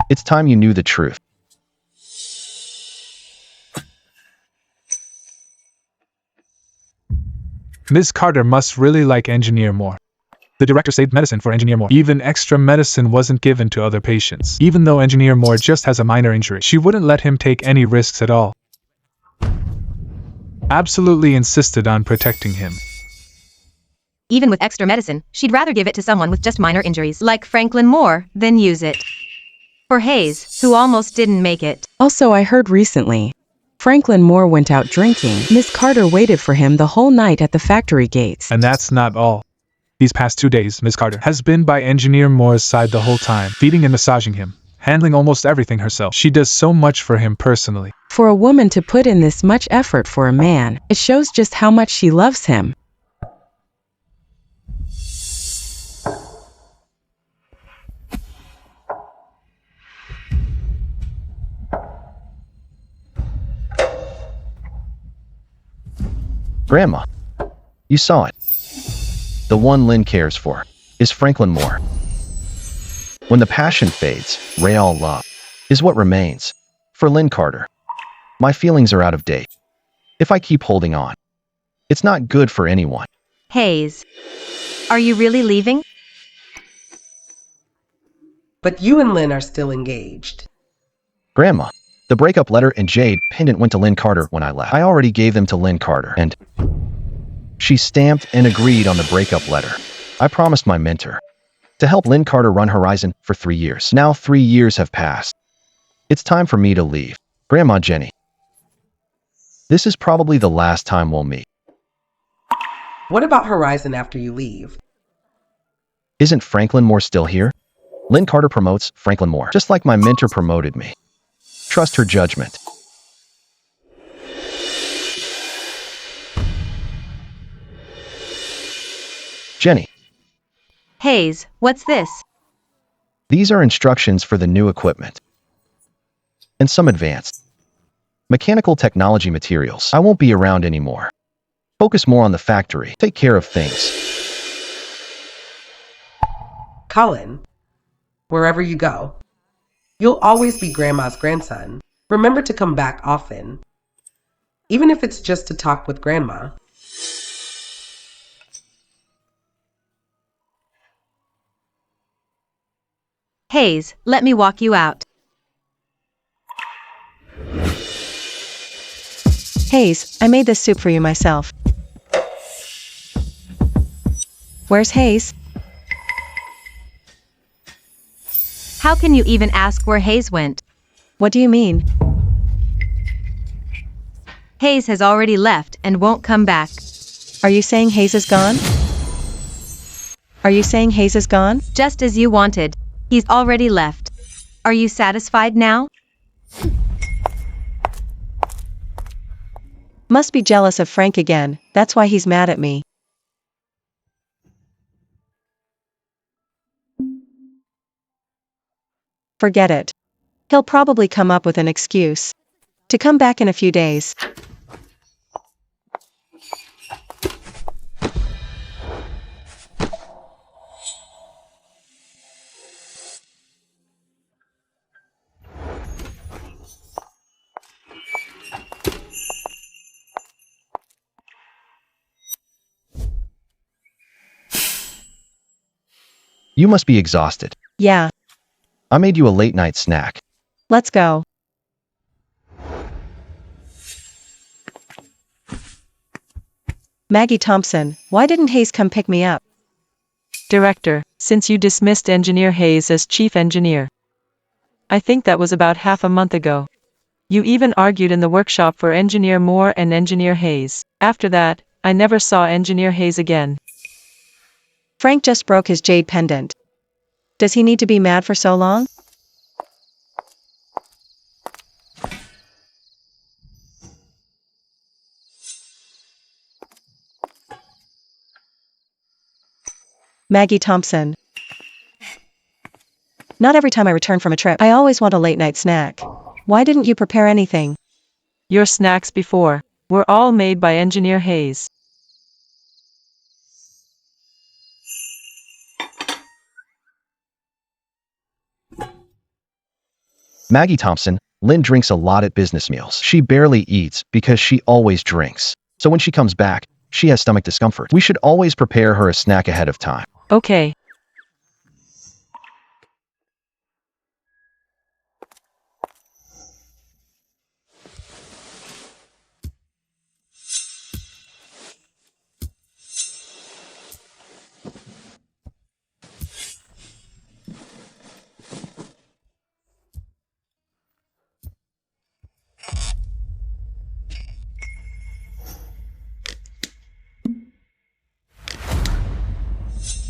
it's time you knew the truth. Ms. Carter must really like Engineer Moore. The director saved medicine for Engineer Moore. Even extra medicine wasn't given to other patients. Even though Engineer Moore just has a minor injury, she wouldn't let him take any risks at all. Absolutely insisted on protecting him. Even with extra medicine, she'd rather give it to someone with just minor injuries, like Franklin Moore, than use it for Hayes, who almost didn't make it. Also, I heard recently, Franklin Moore went out drinking. Miss Carter waited for him the whole night at the factory gates. And that's not all. These past 2 days, Ms. Carter has been by Engineer Moore's side the whole time, feeding and massaging him, handling almost everything herself. She does so much for him personally. For a woman to put in this much effort for a man, it shows just how much she loves him. Grandma, you saw it. The one Lynn cares for is Franklin Moore. When the passion fades, real love is what remains. For Lynn Carter, my feelings are out of date. If I keep holding on, It's not good for anyone. Hayes. Are you really leaving? But you and Lynn are still engaged. Grandma, the breakup letter and jade pendant went to Lynn Carter when I left. I already gave them to Lynn Carter, and she stamped and agreed on the breakup letter. I promised my mentor to help Lynn Carter run Horizon for 3 years. Now 3 years have passed. It's time for me to leave. Grandma Jenny, this is probably the last time we'll meet. What about Horizon after you leave? Isn't Franklin Moore still here? Lynn Carter promotes Franklin Moore, just like my mentor promoted me. Trust her judgment. Jenny, Hayes, what's this? these are instructions for the new equipment. And some advanced mechanical technology materials. I won't be around anymore. Focus more on the factory. Take care of things. Colin, wherever you go, you'll always be Grandma's grandson. Remember to come back often, even if it's just to talk with Grandma. Hayes, let me walk you out. Hayes, I made this soup for you myself. Where's Hayes? How can you even ask where Hayes went? What do you mean? Hayes has already left and won't come back. Are you saying Hayes is gone? Are you saying Hayes is gone? Just as you wanted. He's already left. Are you satisfied now? Must be jealous of Frank again, that's why he's mad at me. Forget it. He'll probably come up with an excuse to come back in a few days. You must be exhausted. Yeah, I made you a late-night snack. let's go. Maggie Thompson, why didn't Hayes come pick me up? Director, since you dismissed Engineer Hayes as chief engineer. I think that was about half a month ago. You even argued in the workshop for Engineer Moore and Engineer Hayes. After that, I never saw Engineer Hayes again. Frank just broke his jade pendant. Does he need to be mad for so long? Maggie Thompson. Not every time I return from a trip, I always want a late-night snack. Why didn't you prepare anything? Your snacks before were all made by Engineer Hayes. Maggie Thompson, Lynn drinks a lot at business meals. She barely eats because she always drinks. So when she comes back, she has stomach discomfort. We should always prepare her a snack ahead of time. Okay.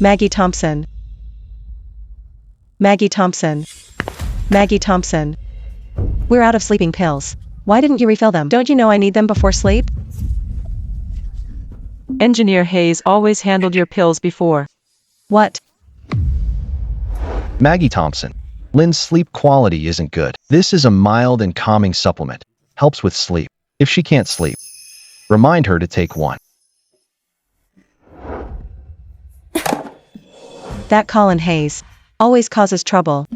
Maggie Thompson. Maggie Thompson. Maggie Thompson. We're out of sleeping pills. Why didn't you refill them? Don't you know I need them before sleep? Engineer Hayes always handled your pills before. What? Maggie Thompson, Lynn's sleep quality isn't good. This is a mild and calming supplement. Helps with sleep. If she can't sleep, remind her to take one. That Colin Hayes always causes trouble.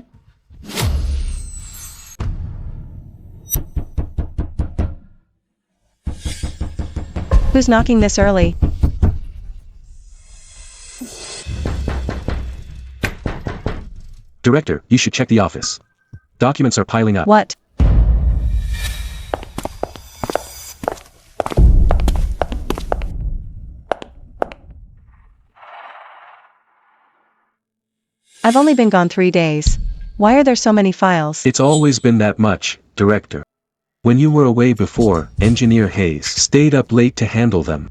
Who's knocking this early? Director, you should check the office. Documents are piling up. What? I've only been gone 3 days. Why are there so many files? It's always been that much, Director. When you were away before, Engineer Hayes stayed up late to handle them.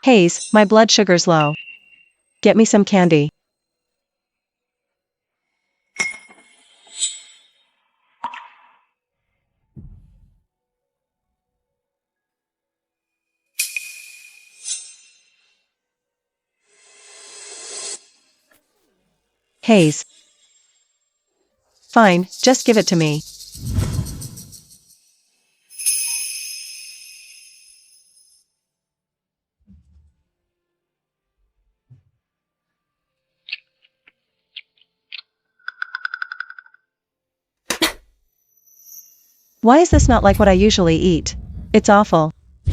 Hayes, my blood sugar's low. Get me some candy. Hayes. Fine, just give it to me. Why is this not like what I usually eat? It's awful.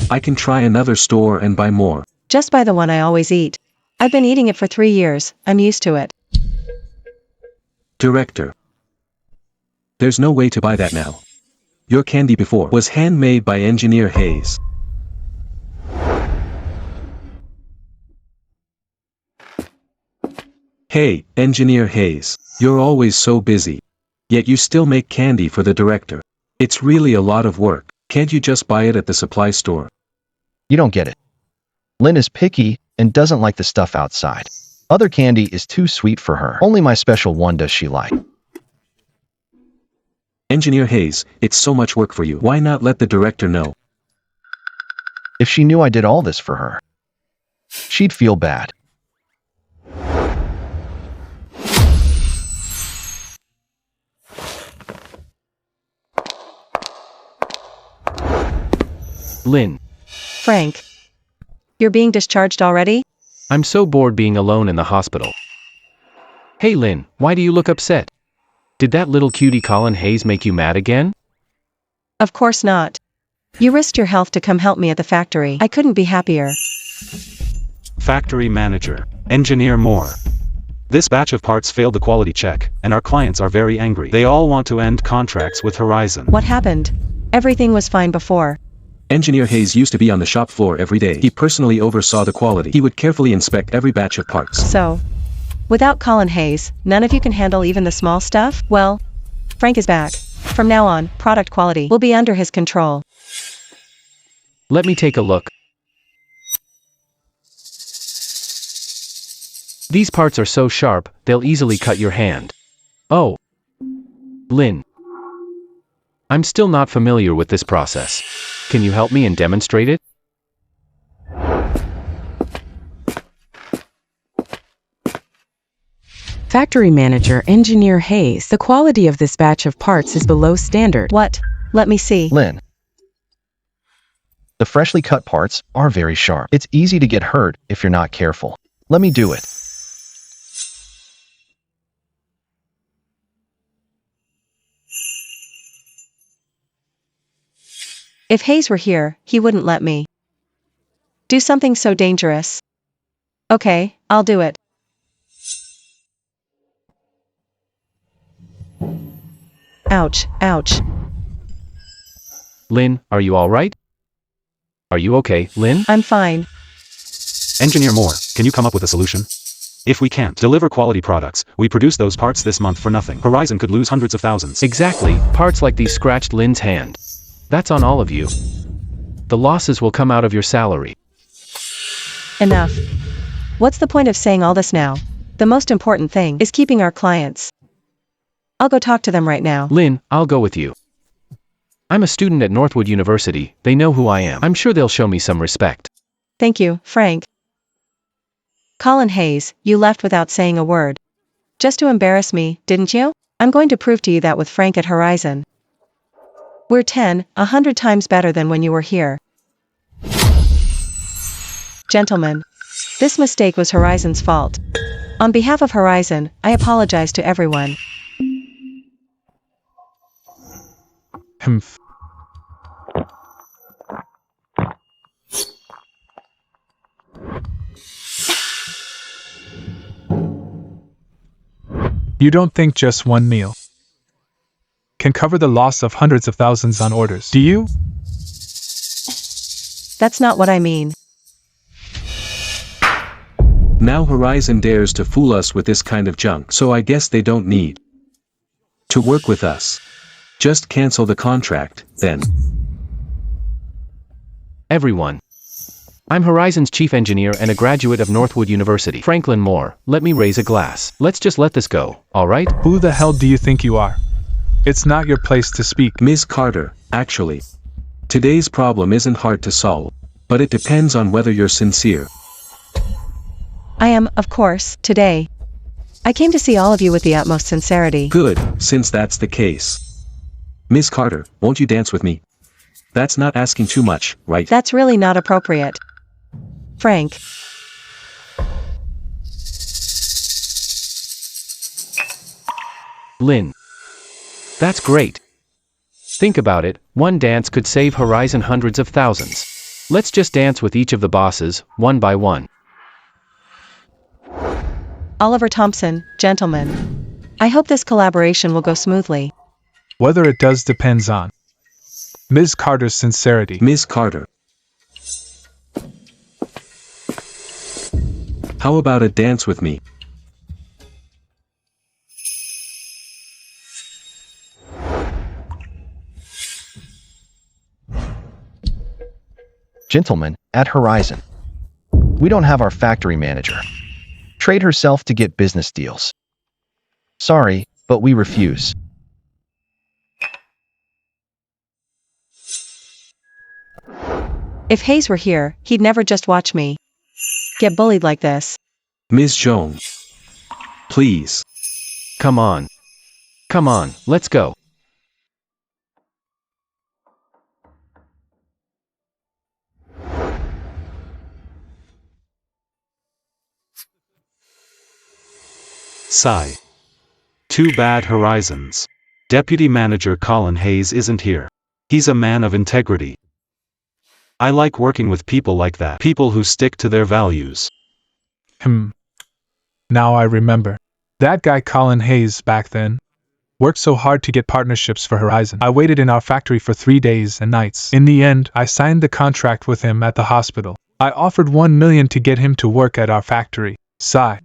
I can try another store and buy more. Just buy the one I always eat. I've been eating it for 3 years, I'm used to it. Director. There's no way to buy that now. Your candy before was handmade by Engineer Hayes. Hey, Engineer Hayes, you're always so busy. Yet you still make candy for the director. It's really a lot of work. Can't you just buy it at the supply store? You don't get it. Lynn is picky and doesn't like the stuff outside. Other candy is too sweet for her. Only my special one does she like. Engineer Hayes, it's so much work for you. Why not let the director know? If she knew I did all this for her, she'd feel bad. Lynn. Frank. You're being discharged already? I'm so bored being alone in the hospital. Hey Lynn, why do you look upset? Did that little cutie Colin Hayes make you mad again? Of course not. You risked your health to come help me at the factory. I couldn't be happier. Factory Manager, Engineer Moore. This batch of parts failed the quality check, and our clients are very angry. They all want to end contracts with Horizon. What happened? Everything was fine before. Engineer Hayes used to be on the shop floor every day. He personally oversaw the quality. He would carefully inspect every batch of parts. So, without Colin Hayes, none of you can handle even the small stuff? Well, Frank is back. From now on, product quality will be under his control. Let me take a look. These parts are so sharp, they'll easily cut your hand. Oh. Lynn. I'm still not familiar with this process. Can you help me and demonstrate it? Factory Manager Engineer Hayes, the quality of this batch of parts is below standard. What? Let me see. Lynn. The freshly cut parts are very sharp. It's easy to get hurt if you're not careful. Let me do it. If Hayes were here, he wouldn't let me do something so dangerous. Okay, I'll do it. Ouch, ouch. Lynn, are you alright? Are you okay, Lynn? I'm fine. Engineer Moore, can you come up with a solution? If we can't deliver quality products, we produce those parts this month for nothing. Horizon could lose hundreds of thousands. Exactly, parts like these scratched Lynn's hand. That's on all of you. The losses will come out of your salary. Enough. What's the point of saying all this now? The most important thing is keeping our clients. I'll go talk to them right now. Lynn, I'll go with you. I'm a student at Northwood University, they know who I am. I'm sure they'll show me some respect. Thank you, Frank. Colin Hayes, you left without saying a word. Just to embarrass me, didn't you? I'm going to prove to you that with Frank at Horizon. We're 100 times better than when you were here. Gentlemen, this mistake was Horizon's fault. On behalf of Horizon, I apologize to everyone. Humph. You don't think just one meal can cover the loss of hundreds of thousands on orders, do you? That's not what I mean. Now Horizon dares to fool us with this kind of junk, so I guess they don't need to work with us. Just cancel the contract, then. Everyone. I'm Horizon's chief engineer and a graduate of Northwood University. Franklin Moore, let me raise a glass. Let's just let this go, alright? Who the hell do you think you are? It's not your place to speak. Ms. Carter, actually, today's problem isn't hard to solve, but it depends on whether you're sincere. I am, of course, today. I came to see all of you with the utmost sincerity. Good, since that's the case. Ms. Carter, won't you dance with me? That's not asking too much, right? That's really not appropriate. Frank. Lynn. That's great. Think about it, one dance could save Horizon hundreds of thousands. Let's just dance with each of the bosses, one by one. Oliver Thompson, gentlemen. I hope this collaboration will go smoothly. Whether it does depends on Ms. Carter's sincerity. Ms. Carter. How about a dance with me? Gentlemen, at Horizon. We don't have our factory manager. Trade herself to get business deals. Sorry, but we refuse. If Hayes were here, he'd never just watch me get bullied like this. Ms. Jones. Please. Come on. Come on, let's go. Sigh. Too bad Horizon's Deputy Manager Colin Hayes isn't here. He's a man of integrity. I like working with people like that. People who stick to their values. Now I remember. That guy Colin Hayes back then worked so hard to get partnerships for Horizon. I waited in our factory for 3 days and nights. In the end, I signed the contract with him at the hospital. I offered $1 million to get him to work at our factory. Sigh.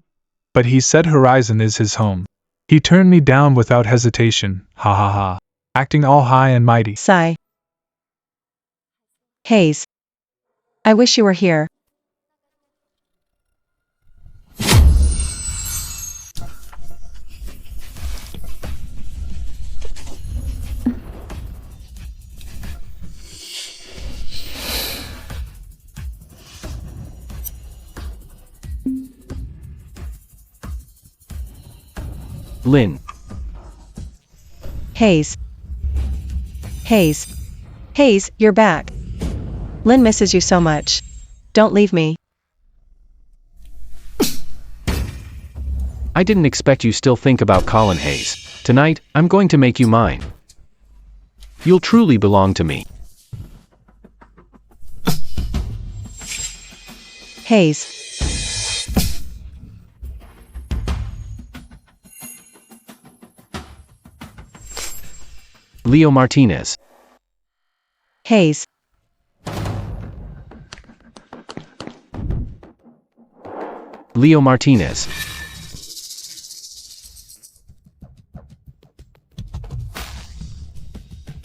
But he said Horizon is his home. He turned me down without hesitation. Ha ha ha. Acting all high and mighty. Sigh. Hayes. I wish you were here. Lynn. Hayes. Hayes. Hayes, you're back. Lynn misses you so much. Don't leave me. I didn't expect you still think about Colin Hayes. Tonight, I'm going to make you mine. You'll truly belong to me. Hayes. Leo Martinez. Hayes. Leo Martinez.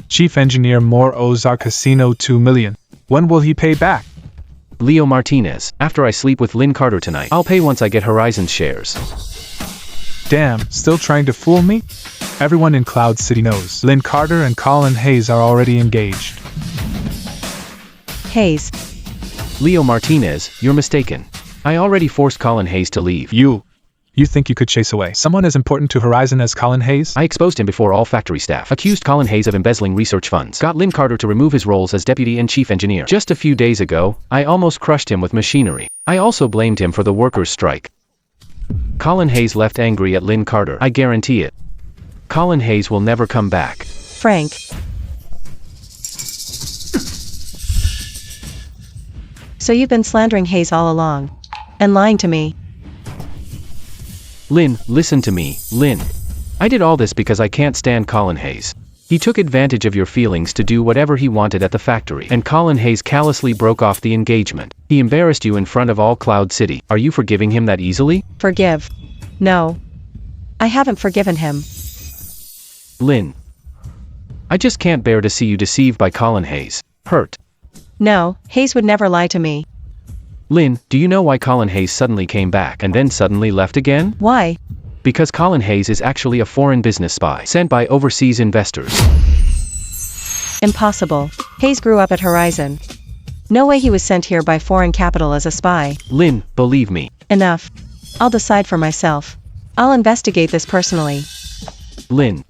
Chief Engineer Moore owes our casino $2 million. When will he pay back? Leo Martinez. After I sleep with Lynn Carter tonight, I'll pay once I get Horizon shares. Damn, still trying to fool me? Everyone in Cloud City knows Lynn Carter and Colin Hayes are already engaged. Hayes. Leo Martinez, you're mistaken. I already forced Colin Hayes to leave. You think you could chase away someone as important to Horizon as Colin Hayes? I exposed him before all factory staff, accused Colin Hayes of embezzling research funds, got Lynn Carter to remove his roles as deputy and chief engineer. Just a few days ago, I almost crushed him with machinery. I also blamed him for the workers' strike. Colin Hayes left angry at Lynn Carter, I guarantee it. Colin Hayes will never come back. Frank. So you've been slandering Hayes all along. And lying to me. Lynn, listen to me, Lynn. I did all this because I can't stand Colin Hayes. He took advantage of your feelings to do whatever he wanted at the factory, and Colin Hayes callously broke off the engagement. He embarrassed you in front of all Cloud City. Are you forgiving him that easily? Forgive. No. I haven't forgiven him. Lynn. I just can't bear to see you deceived by Colin Hayes. Hurt. No, Hayes would never lie to me. Lynn, do you know why Colin Hayes suddenly came back and then suddenly left again? Why? Because Colin Hayes is actually a foreign business spy sent by overseas investors. Impossible. Hayes grew up at Horizon. No way he was sent here by foreign capital as a spy. Lynn, believe me. Enough. I'll decide for myself. I'll investigate this personally. Lynn.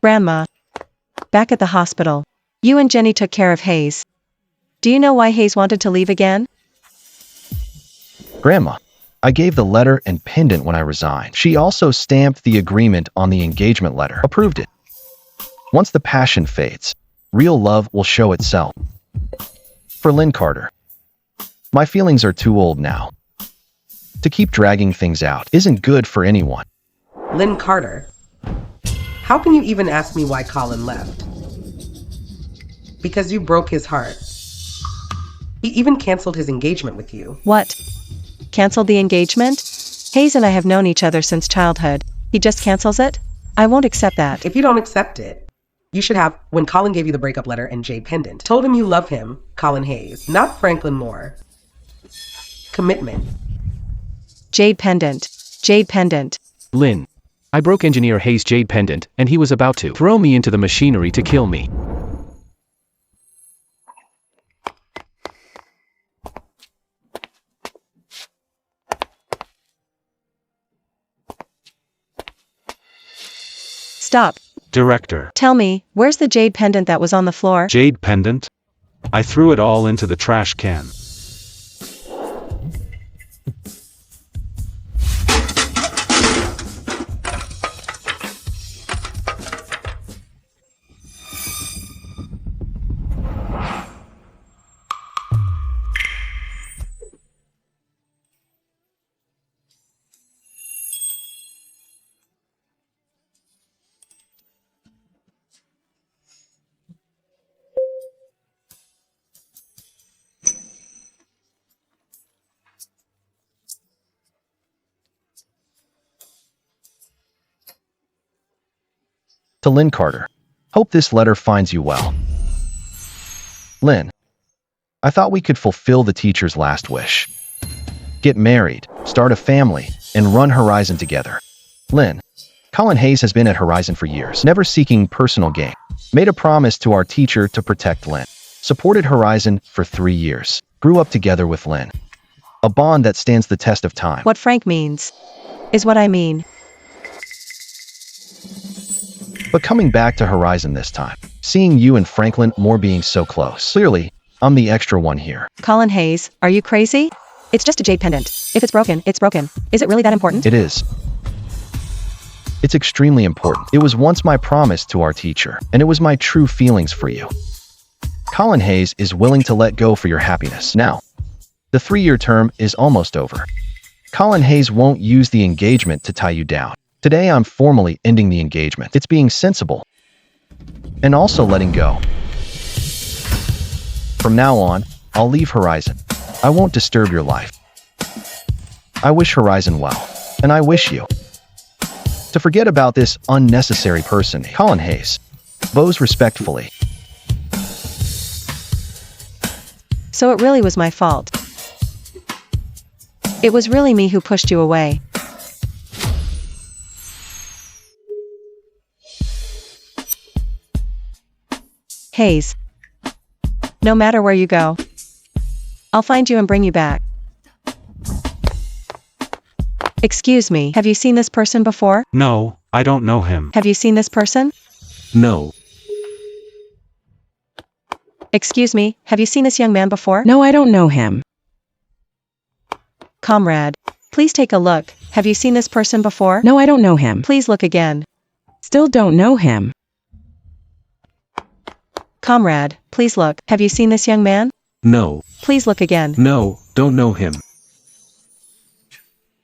Grandma. Back at the hospital. You and Jenny took care of Hayes. Do you know why Hayes wanted to leave again? Grandma, I gave the letter and pendant when I resigned. She also stamped the agreement on the engagement letter. Approved it. Once the passion fades, real love will show itself. For Lynn Carter. My feelings are too old now. To keep dragging things out isn't good for anyone. Lynn Carter. How can you even ask me why Colin left? Because you broke his heart. He even canceled his engagement with you. What? Canceled the engagement? Hayes and I have known each other since childhood. He just cancels it? I won't accept that. If you don't accept it, you should have, when Colin gave you the breakup letter and jade pendant, told him you love him, Colin Hayes, not Franklin Moore. Commitment. Jade pendant. Jade pendant. Lynn. I broke Engineer Hayes' jade pendant, and he was about to throw me into the machinery to kill me. Stop. Director. Tell me, where's the jade pendant that was on the floor? Jade pendant? I threw it all into the trash can. To Lynn Carter. Hope this letter finds you well. Lynn. I thought we could fulfill the teacher's last wish. Get married, start a family, and run Horizon together. Lynn. Colin Hayes has been at Horizon for years, never seeking personal gain. Made a promise to our teacher to protect Lynn. Supported Horizon for 3 years. Grew up together with Lynn. A bond that stands the test of time. What Frank means is what I mean. But coming back to Horizon this time, seeing you and Franklin Moore being so close. Clearly, I'm the extra one here. Colin Hayes, are you crazy? It's just a jade pendant. If it's broken, it's broken. Is it really that important? It is. It's extremely important. It was once my promise to our teacher, and it was my true feelings for you. Colin Hayes is willing to let go for your happiness. Now, the 3-year term is almost over. Colin Hayes won't use the engagement to tie you down. Today I'm formally ending the engagement. It's being sensible. And also letting go. From now on, I'll leave Horizon. I won't disturb your life. I wish Horizon well. And I wish you to forget about this unnecessary person, Colin Hayes. Vows respectfully. So it really was my fault. It was really me who pushed you away. Hayes. No matter where you go, I'll find you and bring you back. Excuse me, have you seen this person before? No, I don't know him. Have you seen this person? No. Excuse me, have you seen this young man before? No, I don't know him. Comrade, please take a look. Have you seen this person before? No, I don't know him. Please look again. Still don't know him. Comrade, please look. Have you seen this young man? No. Please look again. No, don't know him.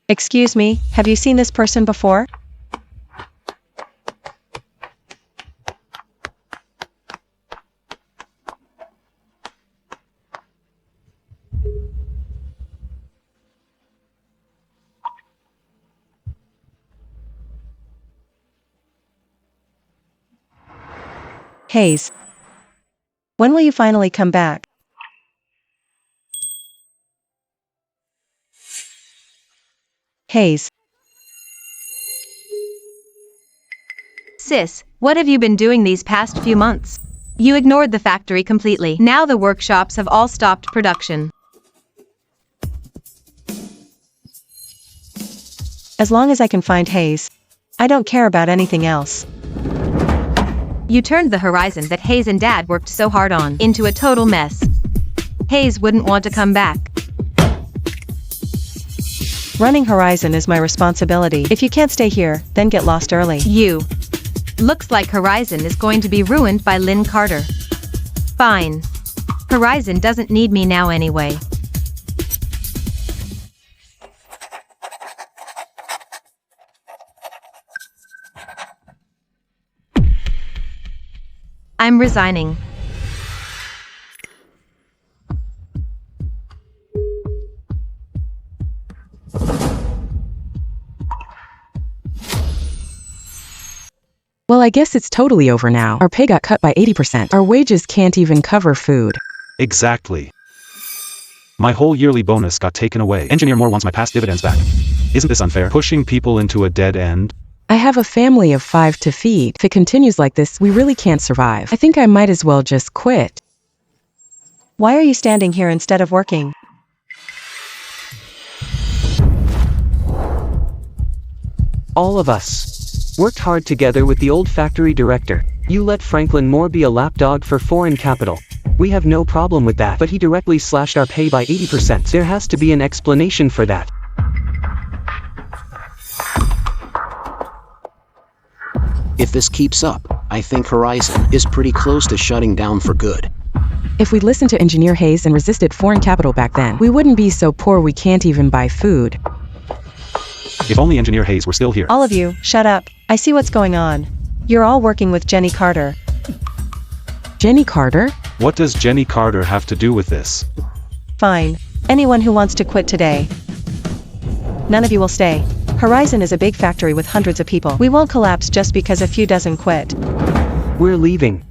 Excuse me, have you seen this person before? Hayes. When will you finally come back? Hayes. Sis, what have you been doing these past few months? You ignored the factory completely. Now the workshops have all stopped production. As long as I can find Hayes, I don't care about anything else. You turned the horizon that Hayes and Dad worked so hard on into a total mess. Hayes wouldn't want to come back. Running Horizon is my responsibility. If you can't stay here, then get lost early. Looks like Horizon is going to be ruined by Lynn Carter. Fine. Horizon doesn't need me now anyway. I'm resigning. Well, I guess it's totally over now. Our pay got cut by 80%. Our wages can't even cover food. Exactly. My whole yearly bonus got taken away. Engineer Moore wants my past dividends back. Isn't this unfair? Pushing people into a dead end? I have a family of 5 to feed. If it continues like this, we really can't survive. I think I might as well just quit. Why are you standing here instead of working? All of us worked hard together with the old factory director. You let Franklin Moore be a lapdog for foreign capital. We have no problem with that, but he directly slashed our pay by 80%. There has to be an explanation for that. If this keeps up, I think Horizon is pretty close to shutting down for good. If we'd listened to Engineer Hayes and resisted foreign capital back then, we wouldn't be so poor we can't even buy food. If only Engineer Hayes were still here. All of you, shut up. I see what's going on. You're all working with Jenny Carter. Jenny Carter? What does Jenny Carter have to do with this? Fine. Anyone who wants to quit today. None of you will stay. Horizon is a big factory with hundreds of people. We won't collapse just because a few doesn't quit. We're leaving.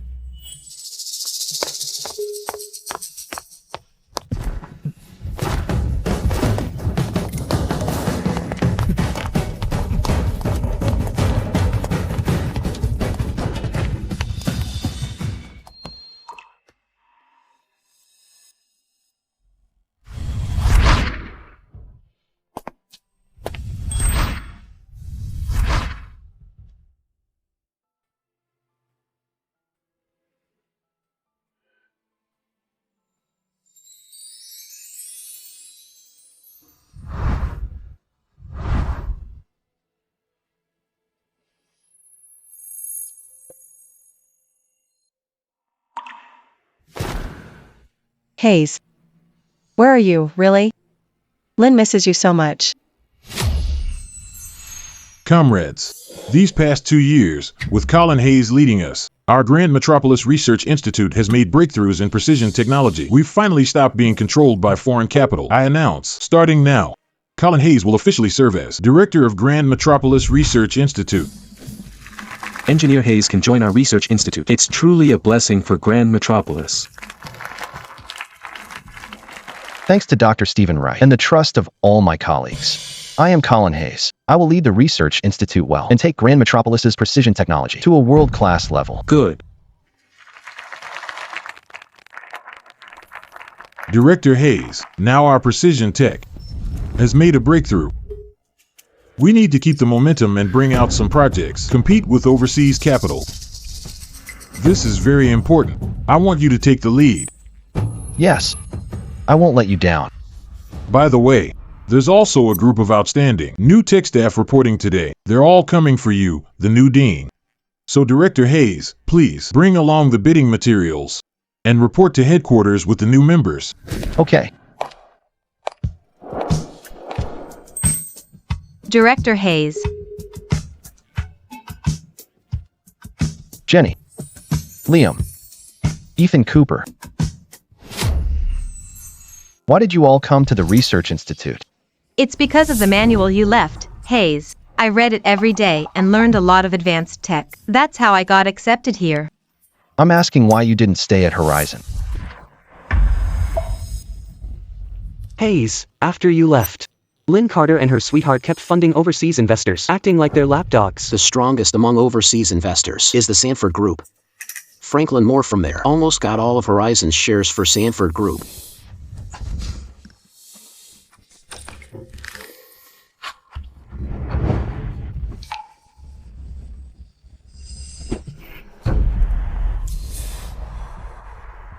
Hayes. Where are you, really? Lynn misses you so much. Comrades, these past 2 years, with Colin Hayes leading us, our Grand Metropolis Research Institute has made breakthroughs in precision technology. We've finally stopped being controlled by foreign capital. I announce, starting now, Colin Hayes will officially serve as Director of Grand Metropolis Research Institute. Engineer Hayes can join our research institute. It's truly a blessing for Grand Metropolis. Thanks to Dr. Stephen Wright and the trust of all my colleagues, I am Colin Hayes. I will lead the Research Institute well and take Grand Metropolis's precision technology to a world-class level. Good. Director Hayes, now our precision tech, has made a breakthrough. We need to keep the momentum and bring out some projects, compete with overseas capital. This is very important. I want you to take the lead. Yes, I won't let you down. By the way, there's also a group of outstanding new tech staff reporting today. They're all coming for you, the new dean. So Director Hayes, please bring along the bidding materials and report to headquarters with the new members. Okay. Director Hayes. Jenny, Liam, Ethan Cooper. Why did you all come to the Research Institute? It's because of the manual you left, Hayes. I read it every day and learned a lot of advanced tech. That's how I got accepted here. I'm asking why you didn't stay at Horizon. Hayes, after you left, Lynn Carter and her sweetheart kept funding overseas investors, acting like their lapdogs. The strongest among overseas investors is the Sanford Group. Franklin Moore from there almost got all of Horizon's shares for Sanford Group.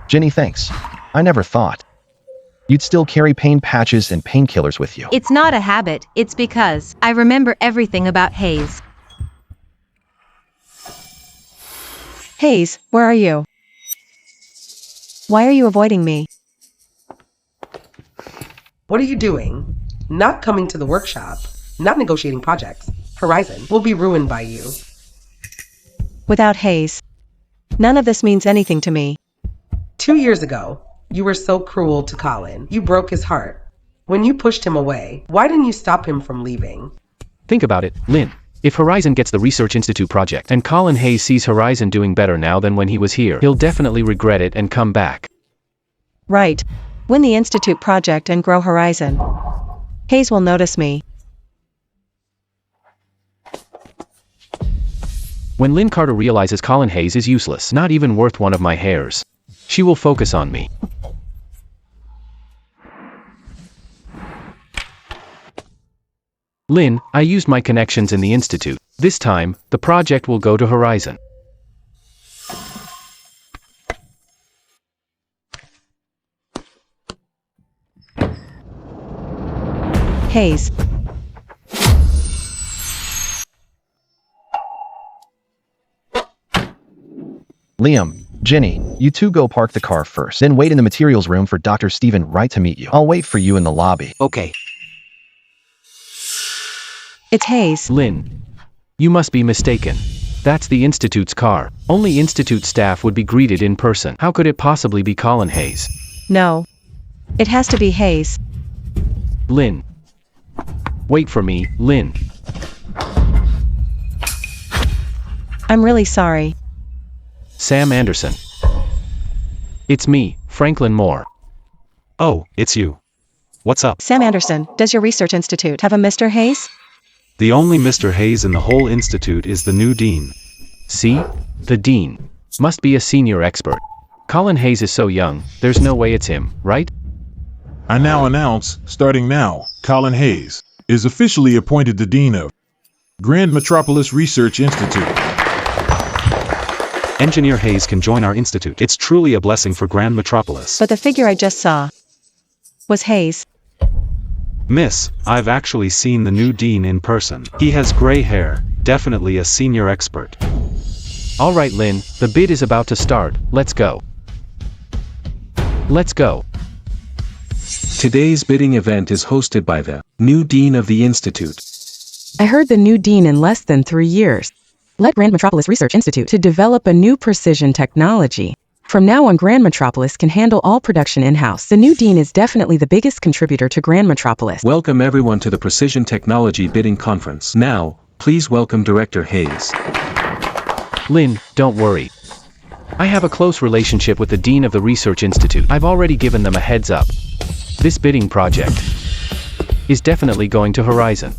Jenny, thanks. I never thought you'd still carry pain patches and painkillers with you. It's not a habit, it's because I remember everything about Hayes. Hayes, where are you? Why are you avoiding me? What are you doing? Not coming to the workshop, not negotiating projects. Horizon will be ruined by you. Without Hayes, none of this means anything to me. 2 years ago, you were so cruel to Colin. You broke his heart. When you pushed him away, why didn't you stop him from leaving? Think about it, Lynn. If Horizon gets the Research Institute project, and Colin Hayes sees Horizon doing better now than when he was here, he'll definitely regret it and come back. Right. Win the Institute project and grow Horizon. Hayes will notice me. When Lynn Carter realizes Colin Hayes is useless, not even worth one of my hairs, she will focus on me. Lynn, I used my connections in the Institute. This time, the project will go to Horizon. Hayes. Liam, Jenny, you two go park the car first, then wait in the materials room for Dr. Stephen Wright to meet you. I'll wait for you in the lobby. Okay. It's Hayes. Lynn, you must be mistaken. That's the Institute's car. Only Institute staff would be greeted in person. How could it possibly be Colin Hayes? No. It has to be Hayes. Lynn. Wait for me, Lynn. I'm really sorry. Sam Anderson. It's me, Franklin Moore. Oh, it's you. What's up? Sam Anderson, does your research institute have a Mr. Hayes? The only Mr. Hayes in the whole institute is the new dean. See? The dean. Must be a senior expert. Colin Hayes is so young, there's no way it's him, right? I now announce, starting now, Colin Hayes is officially appointed the dean of Grand Metropolis Research Institute. Engineer Hayes can join our institute. It's truly a blessing for Grand Metropolis. But the figure I just saw was Hayes. Miss, I've actually seen the new dean in person. He has gray hair, definitely a senior expert. All right, Lynn, the bid is about to start. Let's go. Let's go. Today's bidding event is hosted by the new dean of the institute. I heard the new dean in less than 3 years led Grand Metropolis Research Institute to develop a new precision technology. From now on, Grand Metropolis can handle all production in-house. The new dean is definitely the biggest contributor to Grand Metropolis. Welcome everyone to the Precision Technology Bidding Conference. Now, please welcome Director Hayes. Lynn, don't worry. I have a close relationship with the dean of the Research Institute. I've already given them a heads up. This bidding project is definitely going to Horizon.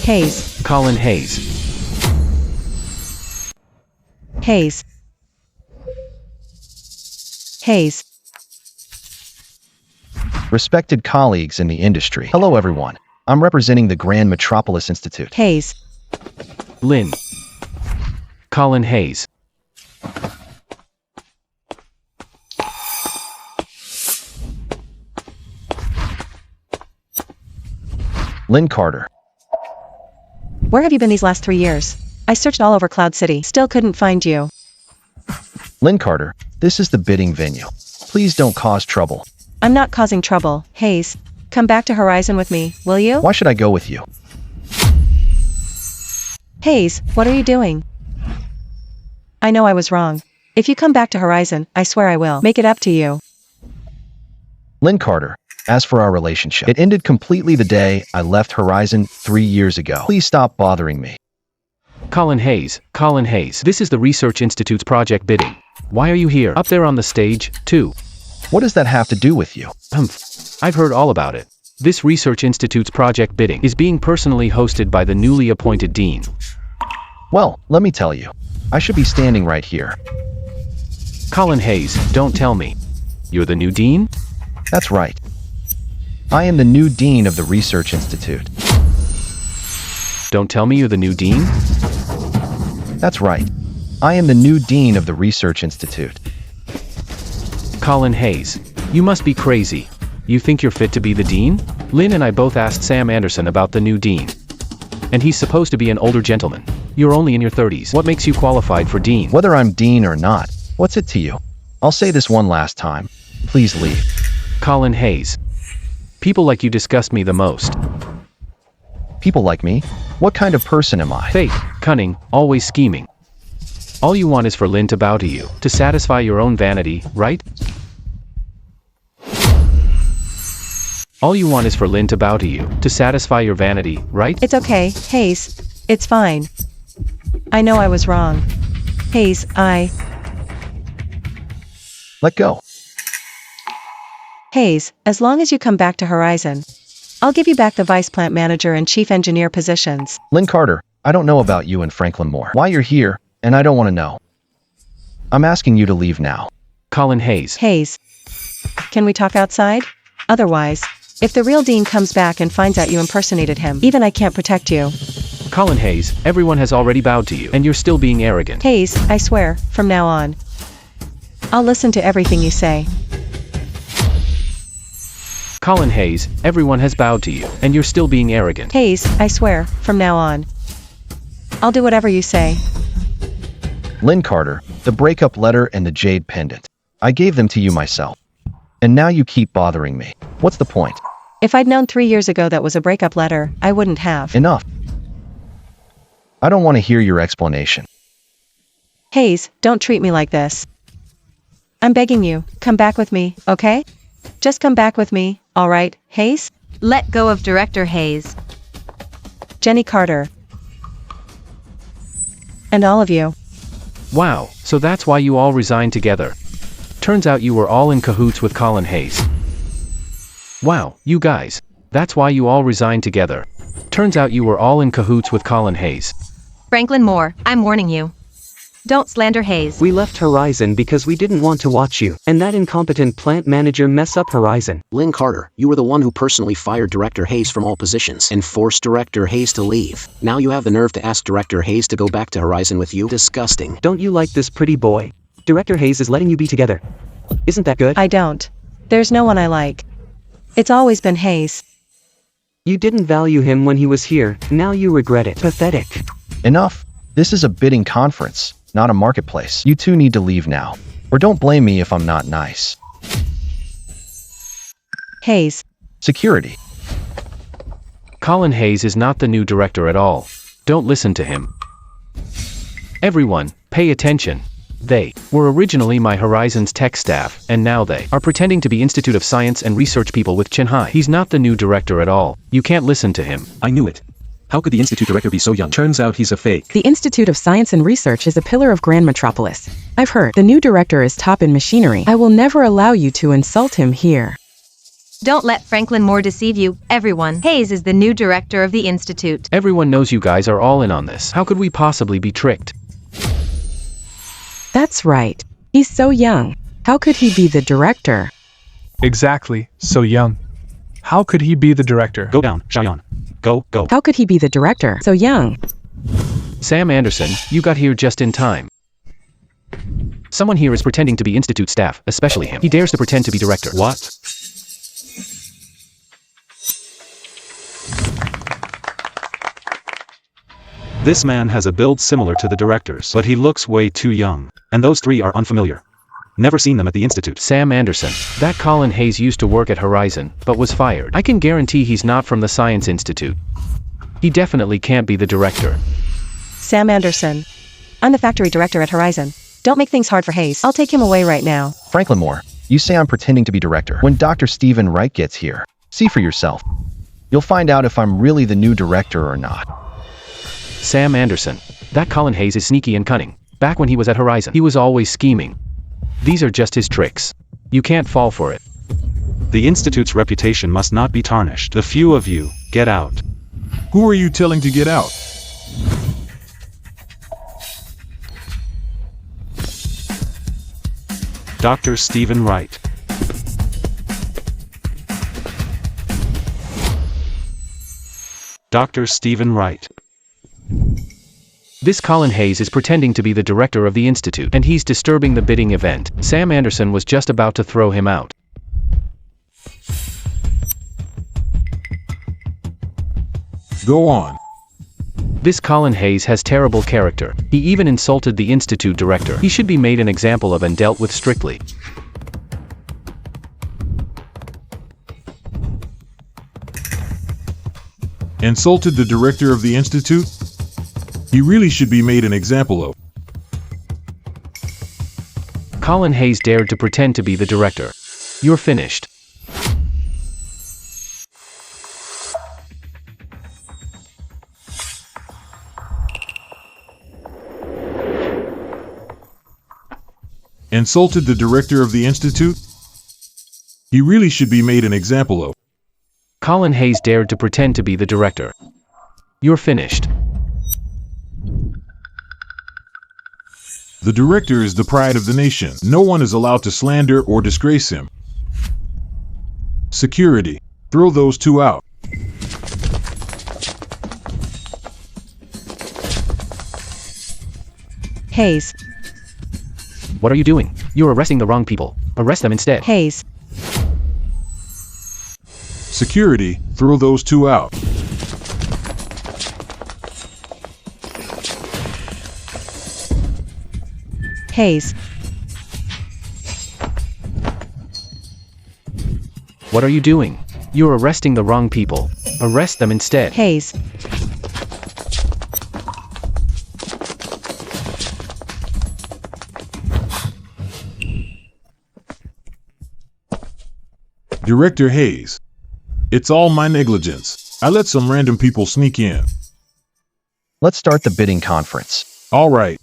Hayes. Colin Hayes. Hayes. Hayes. Respected colleagues in the industry. Hello everyone. I'm representing the Grand Metropolis Institute. Hayes. Lynn. Colin Hayes. Lynn Carter. Where have you been these last 3 years? I searched all over Cloud City, still couldn't find you. Lynn Carter, this is the bidding venue. Please don't cause trouble. I'm not causing trouble. Hayes, come back to Horizon with me, will you? Why should I go with you? Hayes, what are you doing? I know I was wrong. If you come back to Horizon, I swear I will make it up to you. Lynn Carter, as for our relationship, it ended completely the day I left Horizon 3 years ago. Please stop bothering me. Colin Hayes. Colin Hayes. This is the Research Institute's project bidding. Why are you here? Up there on the stage, too. What does that have to do with you? I've heard all about it. This Research Institute's project bidding is being personally hosted by the newly appointed dean. Well, let me tell you. I should be standing right here. Colin Hayes, don't tell me. You're the new dean? That's right. I am the new dean of the Research Institute. Don't tell me you're the new dean? That's right. I am the new dean of the Research Institute. Colin Hayes, you must be crazy. You think you're fit to be the dean? Lynn and I both asked Sam Anderson about the new dean. And he's supposed to be an older gentleman. You're only in your 30s. What makes you qualified for dean? Whether I'm dean or not, what's it to you? I'll say this one last time. Please leave. Colin Hayes. People like you disgust me the most. People like me? What kind of person am I? Fake, cunning, always scheming. All you want is for Lynn to bow to you, to satisfy your own vanity, right? All you want is for Lynn to bow to you, to satisfy your vanity, right? It's okay, Hayes. It's fine. I know I was wrong. Hayes, Let go. Hayes, as long as you come back to Horizon, I'll give you back the Vice Plant Manager and Chief Engineer positions. Lynn Carter, I don't know about you and Franklin Moore. Why you're here, and I don't want to know. I'm asking you to leave now. Colin Hayes. Hayes, can we talk outside? Otherwise, if the real dean comes back and finds out you impersonated him, even I can't protect you. Colin Hayes, everyone has already bowed to you, and you're still being arrogant. Hayes, I swear, from now on, I'll listen to everything you say. Colin Hayes, everyone has bowed to you, and you're still being arrogant. Hayes, I swear, from now on, I'll do whatever you say. Lynn Carter, the breakup letter and the jade pendant. I gave them to you myself. And now you keep bothering me. What's the point? If I'd known 3 years ago that was a breakup letter, I wouldn't have. Enough. I don't want to hear your explanation. Hayes, don't treat me like this. I'm begging you, come back with me, okay? Just come back with me, alright, Hayes? Let go of Director Hayes. Jenny Carter. And all of you. Wow, so that's why you all resigned together. Turns out you were all in cahoots with Colin Hayes. Wow, you guys. That's why you all resigned together. Turns out you were all in cahoots with Colin Hayes. Franklin Moore, I'm warning you. Don't slander Hayes. We left Horizon because we didn't want to watch you, and that incompetent plant manager mess up Horizon. Lynn Carter, you were the one who personally fired Director Hayes from all positions and forced Director Hayes to leave. Now you have the nerve to ask Director Hayes to go back to Horizon with you? Disgusting. Don't you like this pretty boy? Director Hayes is letting you be together. Isn't that good? I don't. There's no one I like. It's always been Hayes. You didn't value him when he was here, now you regret it. Pathetic. Enough. This is a bidding conference, not a marketplace. You two need to leave now. Or don't blame me if I'm not nice. Hayes. Security. Colin Hayes is not the new director at all. Don't listen to him. Everyone, pay attention. They were originally my Horizon's tech staff, and now they are pretending to be Institute of Science and Research people with Chinhai. He's not the new director at all. You can't listen to him. I knew it. How could the Institute director be so young? Turns out he's a fake. The Institute of Science and Research is a pillar of Grand Metropolis. I've heard the new director is top in machinery. I will never allow you to insult him here. Don't let Franklin Moore deceive you, everyone. Hayes is the new director of the institute. Everyone knows you guys are all in on this. How could we possibly be tricked? That's right. He's so young. How could he be the director? Exactly, so young. How could he be the director? Go down, Cheyenne. Go. How could he be the director? So young. Sam Anderson, you got here just in time. Someone here is pretending to be institute staff, especially him. He dares to pretend to be director. What? This man has a build similar to the director's, but he looks way too young. And those three are unfamiliar. Never seen them at the institute. Sam Anderson. That Colin Hayes used to work at Horizon, but was fired. I can guarantee he's not from the Science Institute. He definitely can't be the director. Sam Anderson. I'm the factory director at Horizon. Don't make things hard for Hayes. I'll take him away right now. Franklin Moore, you say I'm pretending to be director. When Dr. Stephen Wright gets here, see for yourself. You'll find out if I'm really the new director or not. Sam Anderson. That Colin Hayes is sneaky and cunning. Back when he was at Horizon, he was always scheming. These are just his tricks. You can't fall for it. The institute's reputation must not be tarnished. The few of you, get out. Who are you telling to get out? Dr. Stephen Wright. Dr. Stephen Wright. This Colin Hayes is pretending to be the director of the institute, and he's disturbing the bidding event. Sam Anderson was just about to throw him out. Go on. This Colin Hayes has terrible character. He even insulted the institute director. He should be made an example of and dealt with strictly. Insulted the director of the institute? He really should be made an example of. Colin Hayes dared to pretend to be the director. You're finished. Insulted the director of the institute? He really should be made an example of. Colin Hayes dared to pretend to be the director. You're finished. The director is the pride of the nation. No one is allowed to slander or disgrace him. Security. Throw those two out. Hayes. What are you doing? You're arresting the wrong people. Arrest them instead. Hayes. Security. Throw those two out. Hayes. What are you doing? You're arresting the wrong people. Arrest them instead. Hayes. Director Hayes. It's all my negligence. I let some random people sneak in. Let's start the bidding conference. All right.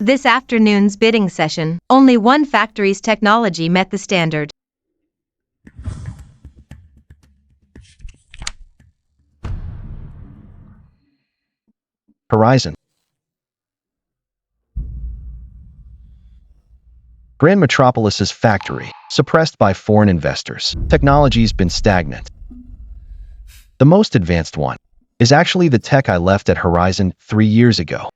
This afternoon's bidding session, only one factory's technology met the standard. Horizon. Grand Metropolis's factory, suppressed by foreign investors. Technology's been stagnant. The most advanced one is actually the tech I left at Horizon 3 years ago.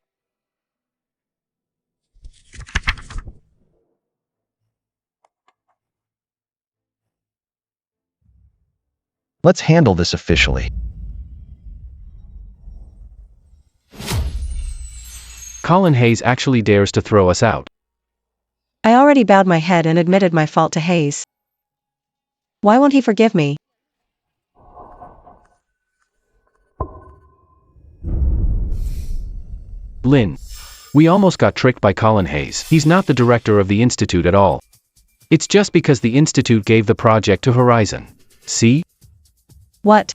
Let's handle this officially. Colin Hayes actually dares to throw us out. I already bowed my head and admitted my fault to Hayes. Why won't he forgive me? Lynn. We almost got tricked by Colin Hayes. He's not the director of the institute at all. It's just because the institute gave the project to Horizon. See? What?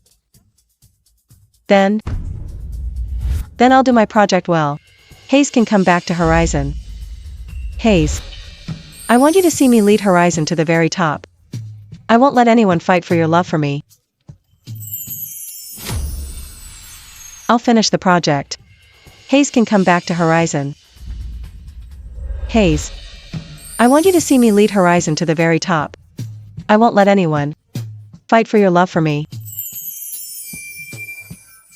Then I'll do my project well. Hayes can come back to Horizon. Hayes. I want you to see me lead Horizon to the very top. I won't let anyone fight for your love for me. I'll finish the project. Hayes can come back to Horizon. Hayes. I want you to see me lead Horizon to the very top. I won't let anyone fight for your love for me.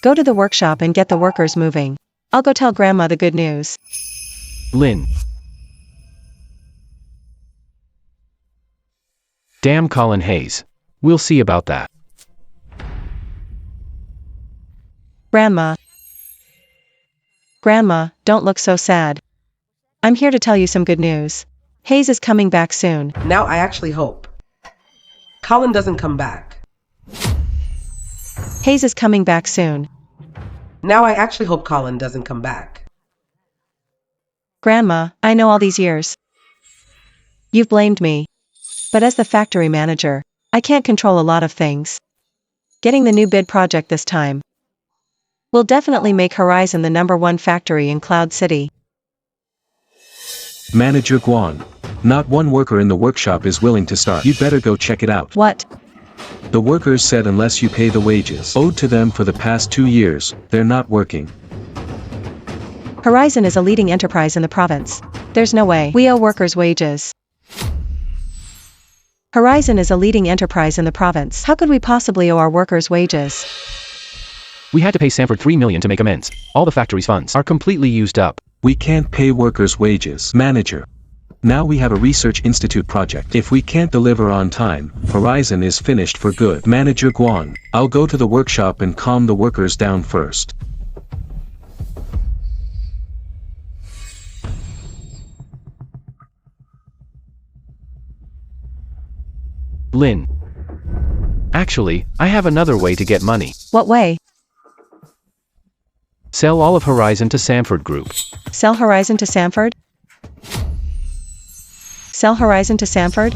Go to the workshop and get the workers moving. I'll go tell Grandma the good news. Lynn. Damn Colin Hayes. We'll see about that. Grandma. Grandma, don't look so sad. I'm here to tell you some good news. Hayes is coming back soon. Now I actually hope Colin doesn't come back. Hayes is coming back soon. Now I actually hope Colin doesn't come back. Grandma, I know all these years you've blamed me. But as the factory manager, I can't control a lot of things. Getting the new bid project this time will definitely make Horizon the #1 factory in Cloud City. Manager Guan. Not one worker in the workshop is willing to start. You'd better go check it out. What? The workers said unless you pay the wages owed to them for the past 2 years, they're not working. Horizon is a leading enterprise in the province. There's no way we owe workers wages. Horizon is a leading enterprise in the province. How could we possibly owe our workers wages? We had to pay Sanford $3 million to make amends. All the factory's funds are completely used up. We can't pay workers wages. Manager. Now we have a research institute project. If we can't deliver on time, Horizon is finished for good. Manager Guan, I'll go to the workshop and calm the workers down first. Lynn. Actually, I have another way to get money. What way? Sell all of Horizon to Sanford Group. Sell Horizon to Sanford? Sell Horizon to Sanford?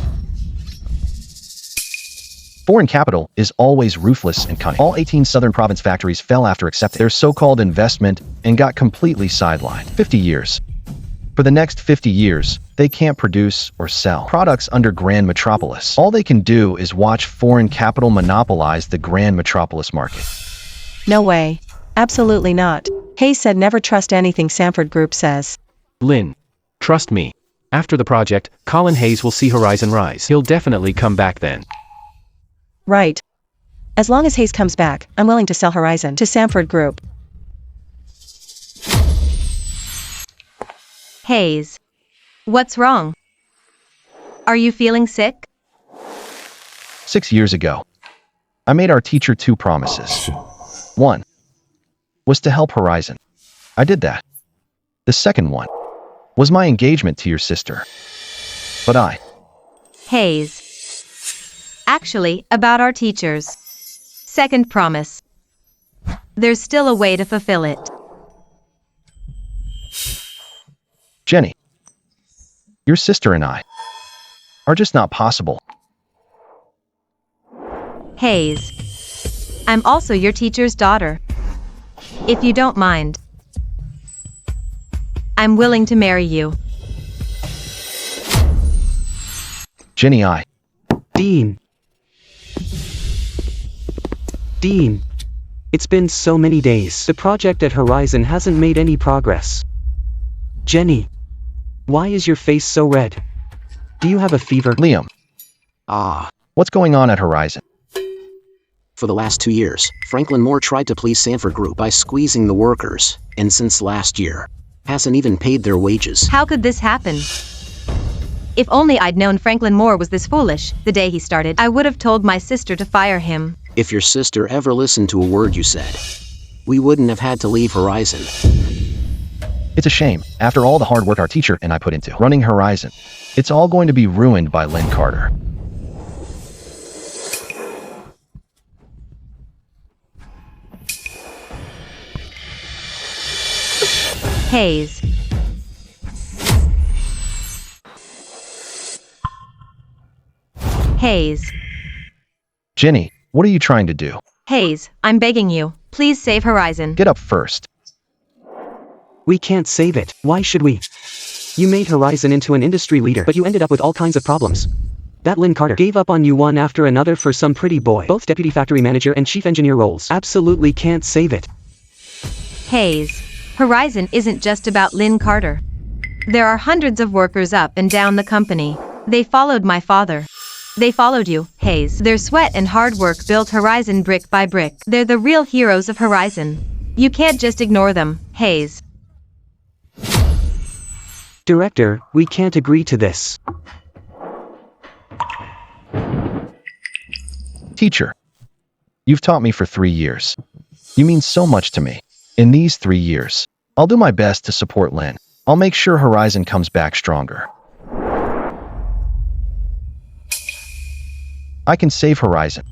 Foreign capital is always ruthless and cunning. All 18 Southern Province factories fell after accepting their so-called investment and got completely sidelined. 50 years. For the next 50 years, they can't produce or sell products under Grand Metropolis. All they can do is watch foreign capital monopolize the Grand Metropolis market. No way. Absolutely not. Hayes said never trust anything Sanford Group says. Lynn. Trust me. After the project, Colin Hayes will see Horizon rise. He'll definitely come back then. Right. As long as Hayes comes back, I'm willing to sell Horizon to Sanford Group. Hayes. What's wrong? Are you feeling sick? 6 years ago, I made our teacher 2 promises. One was to help Horizon. I did that. The second one was my engagement to your sister. But Hayes. Actually, about our teachers. Second promise. There's still a way to fulfill it. Jenny, your sister and I are just not possible. Hayes. I'm also your teacher's daughter. If you don't mind, I'm willing to marry you. Jenny, Dean. Dean. It's been so many days. The project at Horizon hasn't made any progress. Jenny. Why is your face so red? Do you have a fever? Liam. What's going on at Horizon? For the last 2 years, Franklin Moore tried to please Sanford Group by squeezing the workers, and since last year, hasn't even paid their wages. How could this happen? If only I'd known Franklin Moore was this foolish the day he started, I would have told my sister to fire him. If your sister ever listened to a word you said, we wouldn't have had to leave Horizon. It's a shame. After all the hard work our teacher and I put into running Horizon, it's all going to be ruined by Lynn Carter. Hayes. Hayes. Jenny, what are you trying to do? Hayes, I'm begging you. Please save Horizon. Get up first. We can't save it. Why should we? You made Horizon into an industry leader, but you ended up with all kinds of problems. That Lynn Carter gave up on you one after another for some pretty boy. Both deputy factory manager and chief engineer roles. Absolutely can't save it. Hayes, Horizon isn't just about Lynn Carter. There are hundreds of workers up and down the company. They followed my father. They followed you, Hayes. Their sweat and hard work built Horizon brick by brick. They're the real heroes of Horizon. You can't just ignore them, Hayes. Director, we can't agree to this. Teacher, you've taught me for 3 years. You mean so much to me. In these 3 years, I'll do my best to support Lynn. I'll make sure Horizon comes back stronger. I can save Horizon.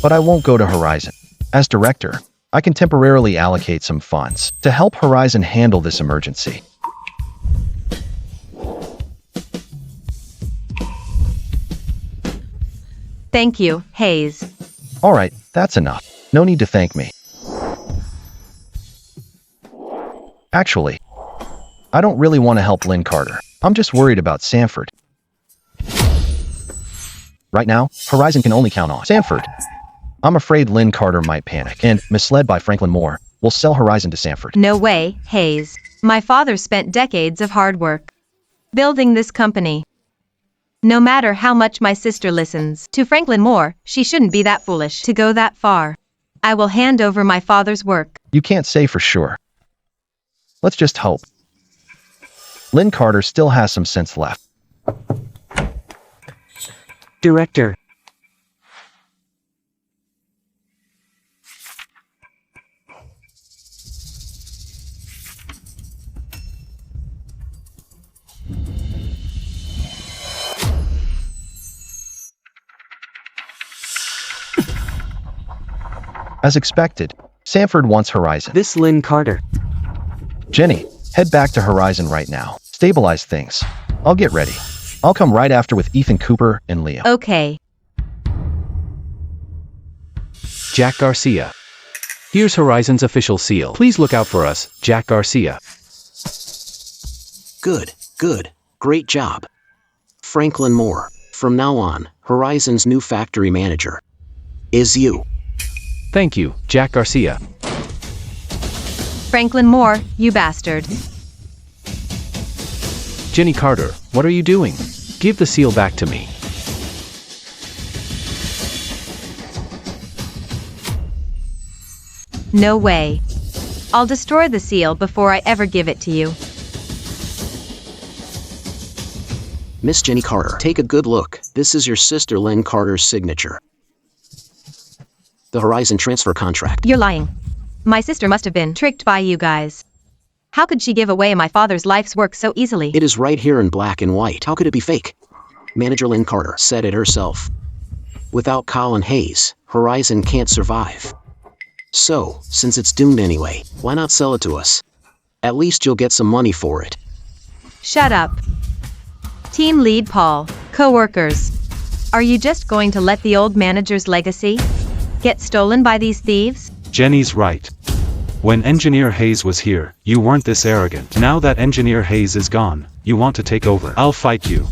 But I won't go to Horizon. As director, I can temporarily allocate some funds to help Horizon handle this emergency. Thank you, Hayes. All right, that's enough. No need to thank me. Actually, I don't really want to help Lynn Carter. I'm just worried about Sanford. Right now, Horizon can only count on Sanford. I'm afraid Lynn Carter might panic and, misled by Franklin Moore, will sell Horizon to Sanford. No way, Hayes. My father spent decades of hard work building this company. No matter how much my sister listens to Franklin Moore, she shouldn't be that foolish to go that far. I will hand over my father's work. You can't say for sure. Let's just hope. Lynn Carter still has some sense left. Director. As expected, Sanford wants Horizon. This Lynn Carter. Jenny, head back to Horizon right now. Stabilize things. I'll get ready. I'll come right after with Ethan Cooper and Leo. Okay. Jack Garcia. Here's Horizon's official seal. Please look out for us, Jack Garcia. Good, good, great job. Franklin Moore, from now on, Horizon's new factory manager is you. Thank you, Jack Garcia. Franklin Moore, you bastard. Jenny Carter, what are you doing? Give the seal back to me. No way. I'll destroy the seal before I ever give it to you. Miss Jenny Carter, take a good look. This is your sister Lynn Carter's signature. The Horizon transfer contract. You're lying. My sister must have been tricked by you guys. How could she give away my father's life's work so easily? It is right here in black and white. How could it be fake? Manager Lynn Carter said it herself. Without Colin Hayes, Horizon can't survive. So, since it's doomed anyway, why not sell it to us? At least you'll get some money for it. Shut up. Team lead Paul, co-workers. Are you just going to let the old manager's legacy get stolen by these thieves? Jenny's right. When Engineer Hayes was here, you weren't this arrogant. Now that Engineer Hayes is gone, you want to take over. I'll fight you.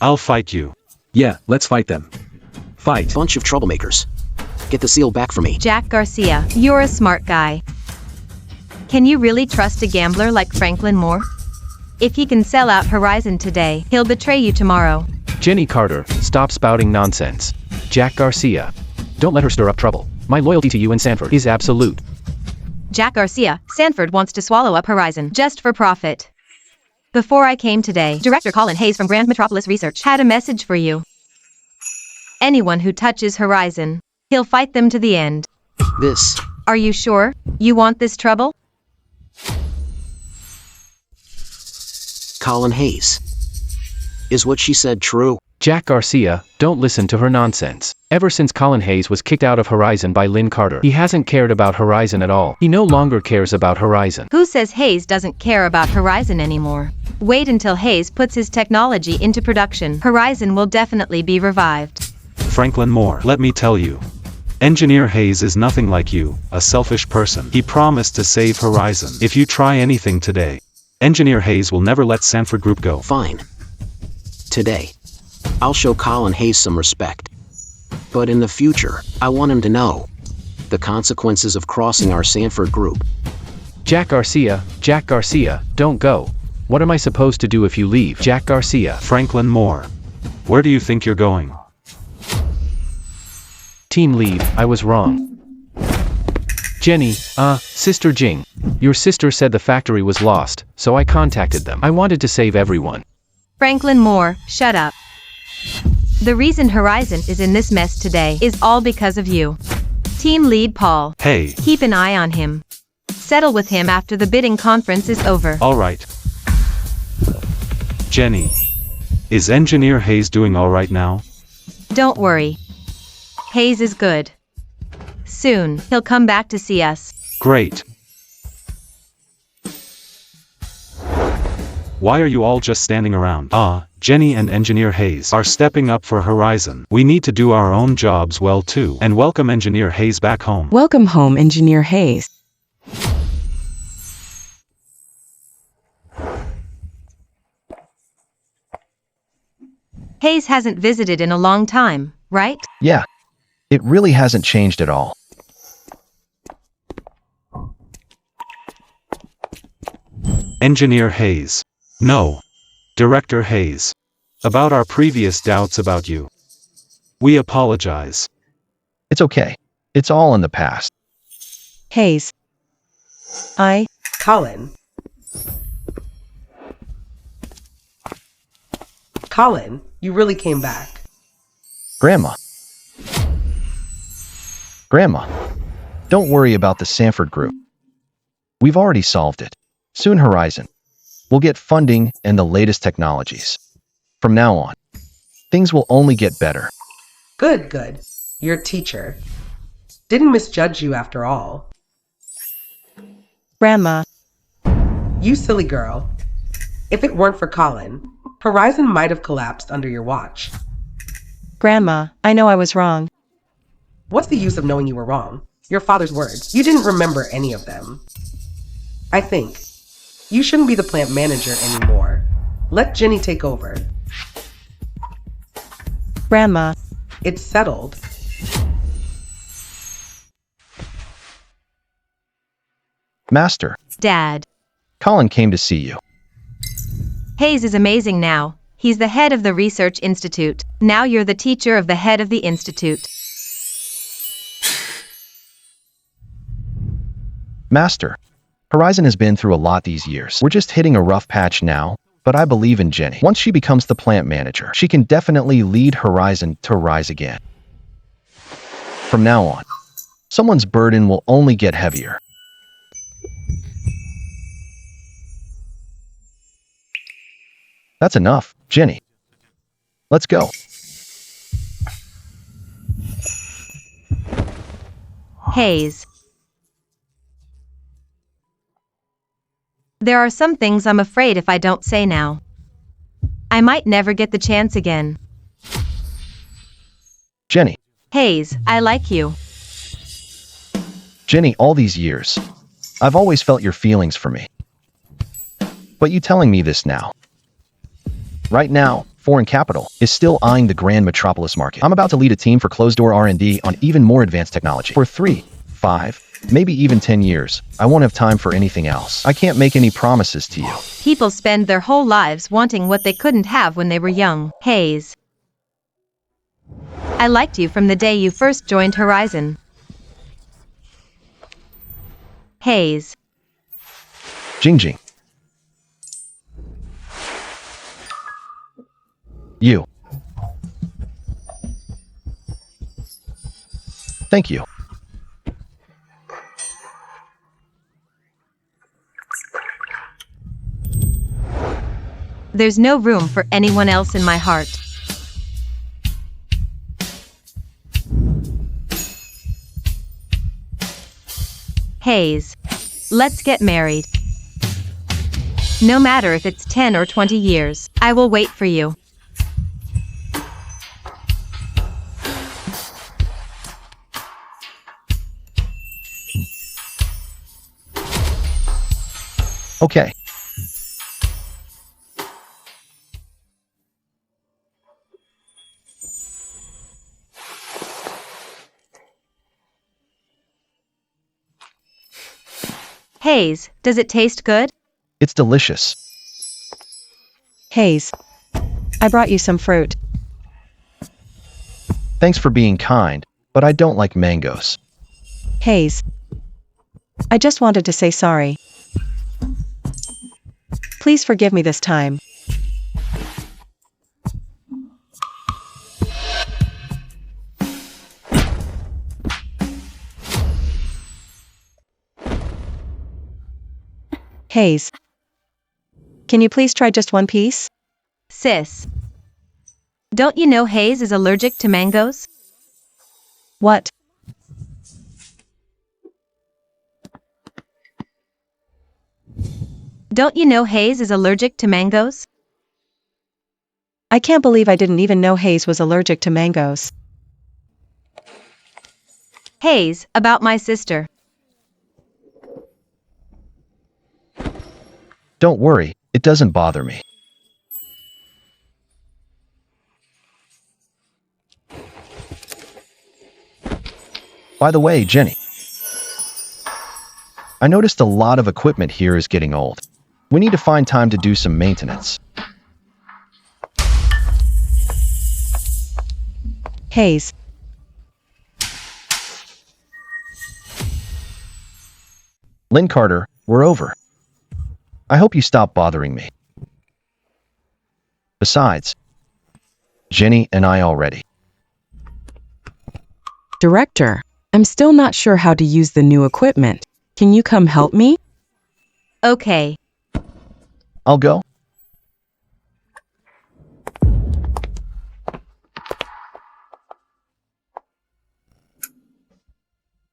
I'll fight you. Yeah, let's fight them. Fight. Bunch of troublemakers. Get the seal back for me. Jack Garcia, you're a smart guy. Can you really trust a gambler like Franklin Moore? If he can sell out Horizon today, he'll betray you tomorrow. Jenny Carter, stop spouting nonsense. Jack Garcia. Don't let her stir up trouble. My loyalty to you and Sanford is absolute. Jack Garcia, Sanford wants to swallow up Horizon just for profit. Before I came today, Director Colin Hayes from Grand Metropolis Research had a message for you. Anyone who touches Horizon, he'll fight them to the end. This. Are you sure you want this trouble? Colin Hayes. Is what she said true? Jack Garcia, don't listen to her nonsense. Ever since Colin Hayes was kicked out of Horizon by Lynn Carter, he hasn't cared about Horizon at all. He no longer cares about Horizon. Who says Hayes doesn't care about Horizon anymore? Wait until Hayes puts his technology into production. Horizon will definitely be revived. Franklin Moore, let me tell you. Engineer Hayes is nothing like you, a selfish person. He promised to save Horizon. If you try anything today, Engineer Hayes will never let Sanford Group go. Fine. Today, I'll show Colin Hayes some respect. But in the future, I want him to know the consequences of crossing our Sanford Group. Jack Garcia, don't go. What am I supposed to do if you leave? Jack Garcia. Franklin Moore. Where do you think you're going? Team leave, I was wrong. Jenny, Sister Jing. Your sister said the factory was lost, so I contacted them. I wanted to save everyone. Franklin Moore, shut up. The reason Horizon is in this mess today is all because of you. Team lead Paul. Hey. Keep an eye on him. Settle with him after the bidding conference is over. Alright. Jenny. Is Engineer Hayes doing alright now? Don't worry. Hayes is good. Soon, he'll come back to see us. Great. Why are you all just standing around? Jenny and Engineer Hayes are stepping up for Horizon. We need to do our own jobs well too. And welcome Engineer Hayes back home. Welcome home, Engineer Hayes. Hayes hasn't visited in a long time, right? Yeah. It really hasn't changed at all. Engineer Hayes. No. Director Hayes. About our previous doubts about you. We apologize. It's okay. It's all in the past. Hayes. Colin. Colin, you really came back. Grandma. Grandma, don't worry about the Sanford Group. We've already solved it. Soon Horizon. We'll get funding and the latest technologies. From now on, things will only get better. Good, good. Your teacher. Didn't misjudge you after all. Grandma. You silly girl. If it weren't for Colin, Horizon might have collapsed under your watch. Grandma, I know I was wrong. What's the use of knowing you were wrong? Your father's words. You didn't remember any of them. I think you shouldn't be the plant manager anymore. Let Jenny take over. Grandma. It's settled. Master. Dad. Colin came to see you. Hayes is amazing now. He's the head of the Research Institute. Now you're the teacher of the head of the institute. Master. Horizon has been through a lot these years. We're just hitting a rough patch now, but I believe in Jenny. Once she becomes the plant manager, she can definitely lead Horizon to rise again. From now on, someone's burden will only get heavier. That's enough, Jenny. Let's go. Hayes. There are some things I'm afraid if I don't say now, I might never get the chance again. Jenny. Hayes, I like you. Jenny, all these years, I've always felt your feelings for me. But you telling me this now. Right now, foreign capital is still eyeing the Grand Metropolis market. I'm about to lead a team for closed-door R&D on even more advanced technology. For 3, 5, maybe even 10 years, I won't have time for anything else. I can't make any promises to you. People spend their whole lives wanting what they couldn't have when they were young. Hayes. I liked you from the day you first joined Horizon. Hayes. Jing. You. Thank you. There's no room for anyone else in my heart. Hayes. Let's get married. No matter if it's 10 or 20 years, I will wait for you. Okay. Hayes, does it taste good? It's delicious. Hayes, I brought you some fruit. Thanks for being kind, but I don't like mangoes. Hayes, I just wanted to say sorry. Please forgive me this time. Hayes, can you please try just one piece? Sis. Don't you know Hayes is allergic to mangoes? What? Don't you know Hayes is allergic to mangoes? I can't believe I didn't even know Hayes was allergic to mangoes. Hayes, about my sister. Don't worry, it doesn't bother me. By the way, Jenny, I noticed a lot of equipment here is getting old. We need to find time to do some maintenance. Hayes. Lynn Carter, we're over. I hope you stop bothering me. Besides, Jenny and I already. Director, I'm still not sure how to use the new equipment. Can you come help me? Okay. I'll go.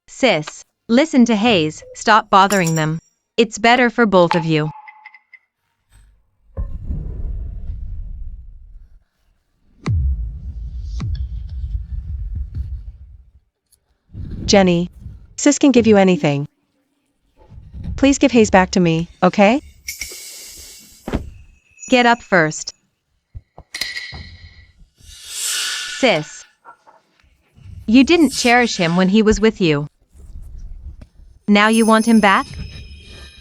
Sis, listen to Hayes, stop bothering them. It's better for both of you. Jenny, sis can give you anything. Please give Hayes back to me, okay? Get up first. Sis. You didn't cherish him when he was with you. Now you want him back?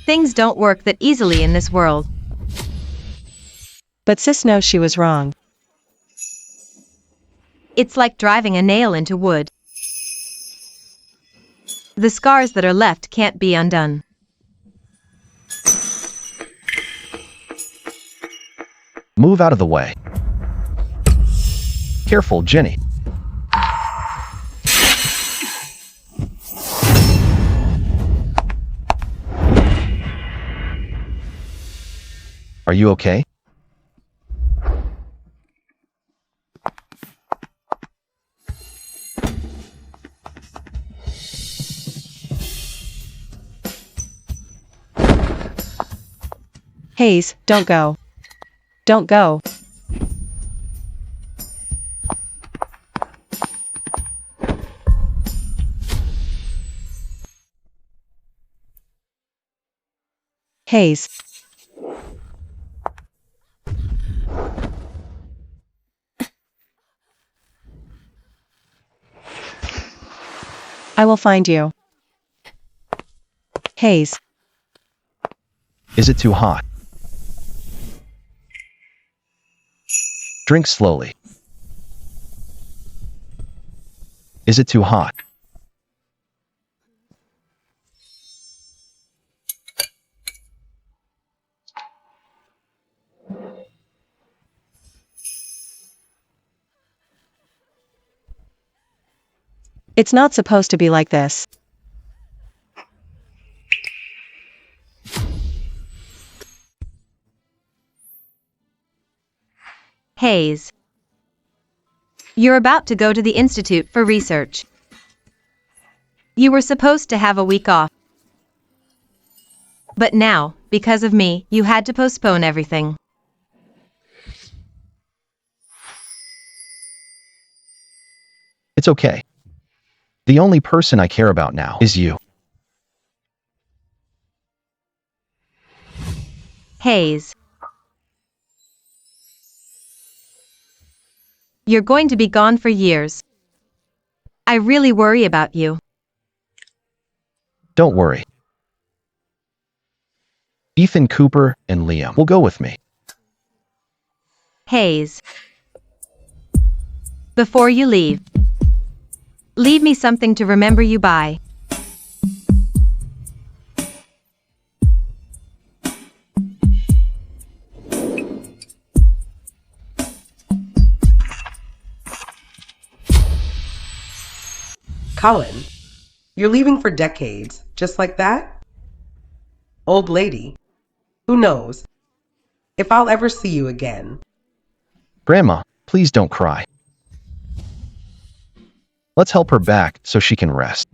Things don't work that easily in this world. But sis knows she was wrong. It's like driving a nail into wood. The scars that are left can't be undone. Move out of the way. Careful, Jenny. Are you okay? Hayes, don't go. Don't go. Hayes. I will find you. Hayes. Is it too hot? Drink slowly. Is it too hot? It's not supposed to be like this. Hayes. You're about to go to the Institute for research. You were supposed to have a week off. But now, because of me, you had to postpone everything. It's okay. The only person I care about now is you. Hayes. You're going to be gone for years. I really worry about you. Don't worry. Ethan, Cooper, and Liam will go with me. Hayes. Before you leave me something to remember you by. Colin, you're leaving for decades, just like that? Old lady, who knows if I'll ever see you again. Grandma, please don't cry. Let's help her back so she can rest.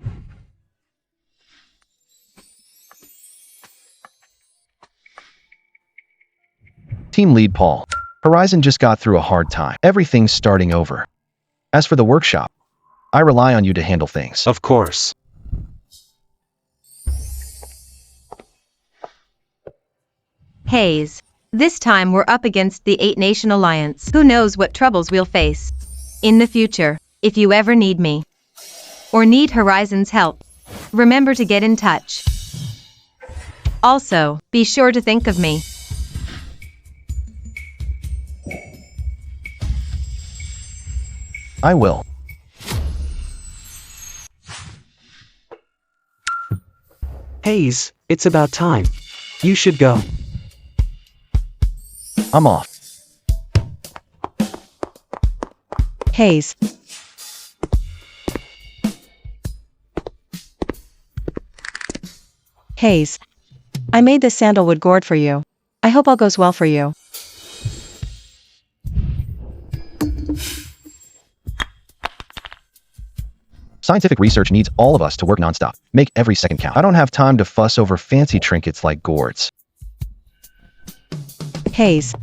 Team lead Paul. Horizon just got through a hard time. Everything's starting over. As for the workshop, I rely on you to handle things. Of course. Hayes. This time we're up against the 8-Nation Alliance. Who knows what troubles we'll face in the future. If you ever need me or need Horizon's help, remember to get in touch. Also, be sure to think of me. I will. Hayes, it's about time. You should go. I'm off. Hayes. Hayes. I made this sandalwood gourd for you. I hope all goes well for you. Scientific research needs all of us to work nonstop. Make every second count. I don't have time to fuss over fancy trinkets like gourds. Hayes.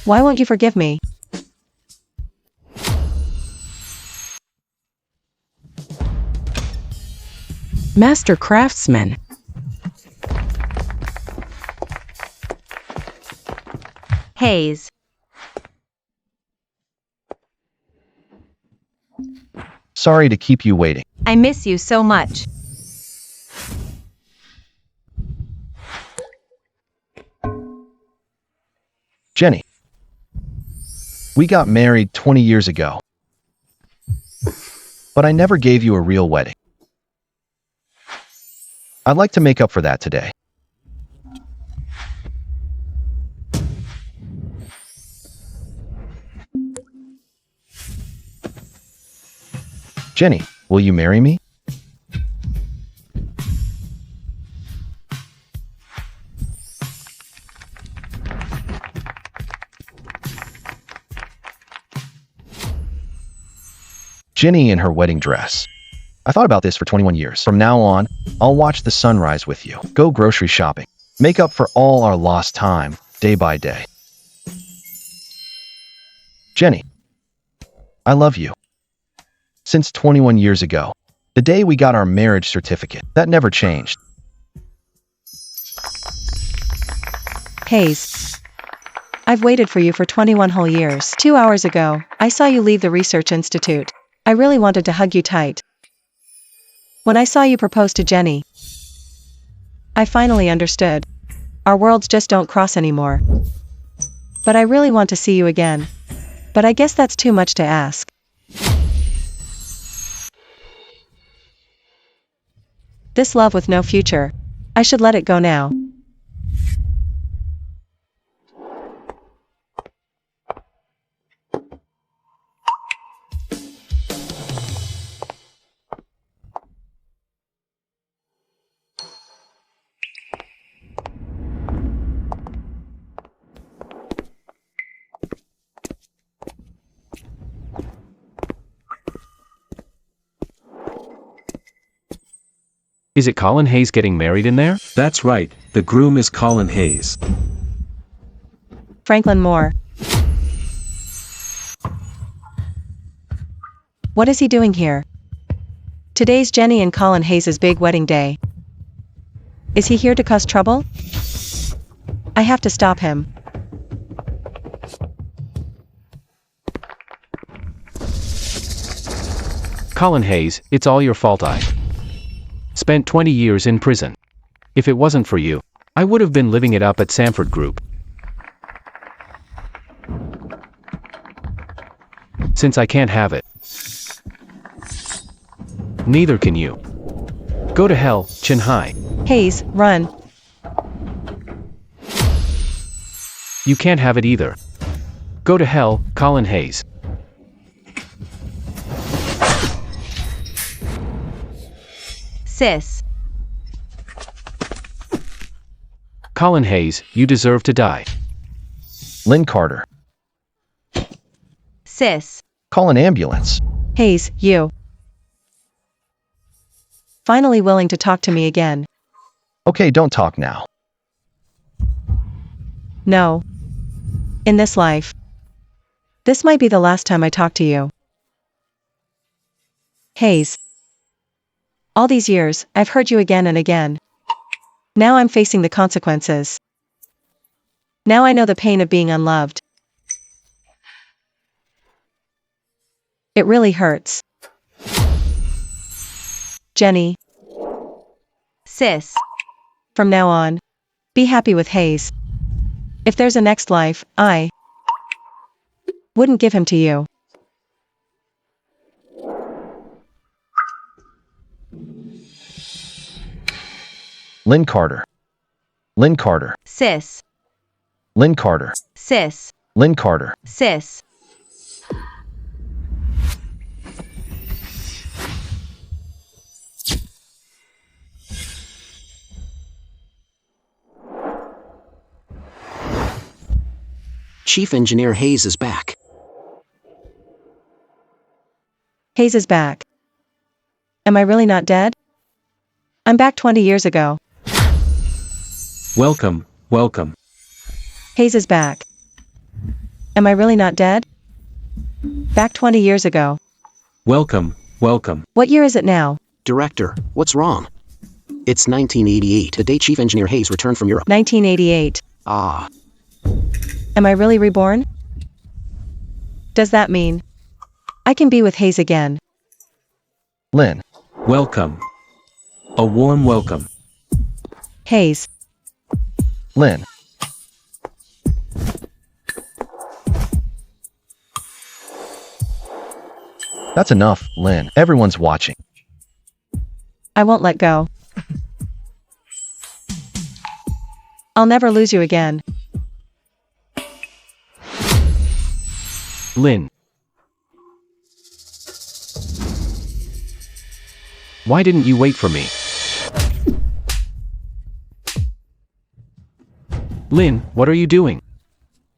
Why won't you forgive me? Master Craftsman. Hayes. Sorry to keep you waiting. I miss you so much. Jenny. We got married 20 years ago. But I never gave you a real wedding. I'd like to make up for that today. Jenny, will you marry me? Jenny in her wedding dress. I thought about this for 21 years. From now on, I'll watch the sunrise with you, go grocery shopping, make up for all our lost time, day by day. Jenny, I love you. Since 21 years ago, the day we got our marriage certificate, that never changed. Hayes. I've waited for you for 21 whole years. 2 hours ago, I saw you leave the research institute. I really wanted to hug you tight. When I saw you propose to Jenny, I finally understood. Our worlds just don't cross anymore. But I really want to see you again. But I guess that's too much to ask. This love with no future. I should let it go now. Is it Colin Hayes getting married in there? That's right, the groom is Colin Hayes. Franklin Moore. What is he doing here? Today's Jenny and Colin Hayes' big wedding day. Is he here to cause trouble? I have to stop him. Colin Hayes, it's all your fault. I spent 20 years in prison. If it wasn't for you, I would have been living it up at Sanford Group. Since I can't have it, neither can you. Go to hell, Chin Hai. Hayes, run. You can't have it either. Go to hell, Colin Hayes. Sis. Colin Hayes, you deserve to die. Lynn Carter. Sis. Call an ambulance. Hayes, you. Finally willing to talk to me again. Okay, don't talk now. No. In this life. This might be the last time I talk to you. Hayes. All these years, I've heard you again and again. Now I'm facing the consequences. Now I know the pain of being unloved. It really hurts. Jenny. Sis. From now on, be happy with Hayes. If there's a next life, I wouldn't give him to you. Lynn Carter. Lynn Carter. Sis. Lynn Carter. Sis. Lynn Carter. Sis. Chief Engineer Hayes is back. Hayes is back. Am I really not dead? I'm back 20 years ago. Welcome, welcome. Hayes is back. Am I really not dead? Back 20 years ago. Welcome, welcome. What year is it now? Director, what's wrong? It's 1988, the day Chief Engineer Hayes returned from Europe. 1988. Ah. Am I really reborn? Does that mean I can be with Hayes again? Lynn. Welcome. A warm welcome. Hayes. Lynn. That's enough, Lynn. Everyone's watching. I won't let go. I'll never lose you again. Lynn. Why didn't you wait for me? Lynn, what are you doing?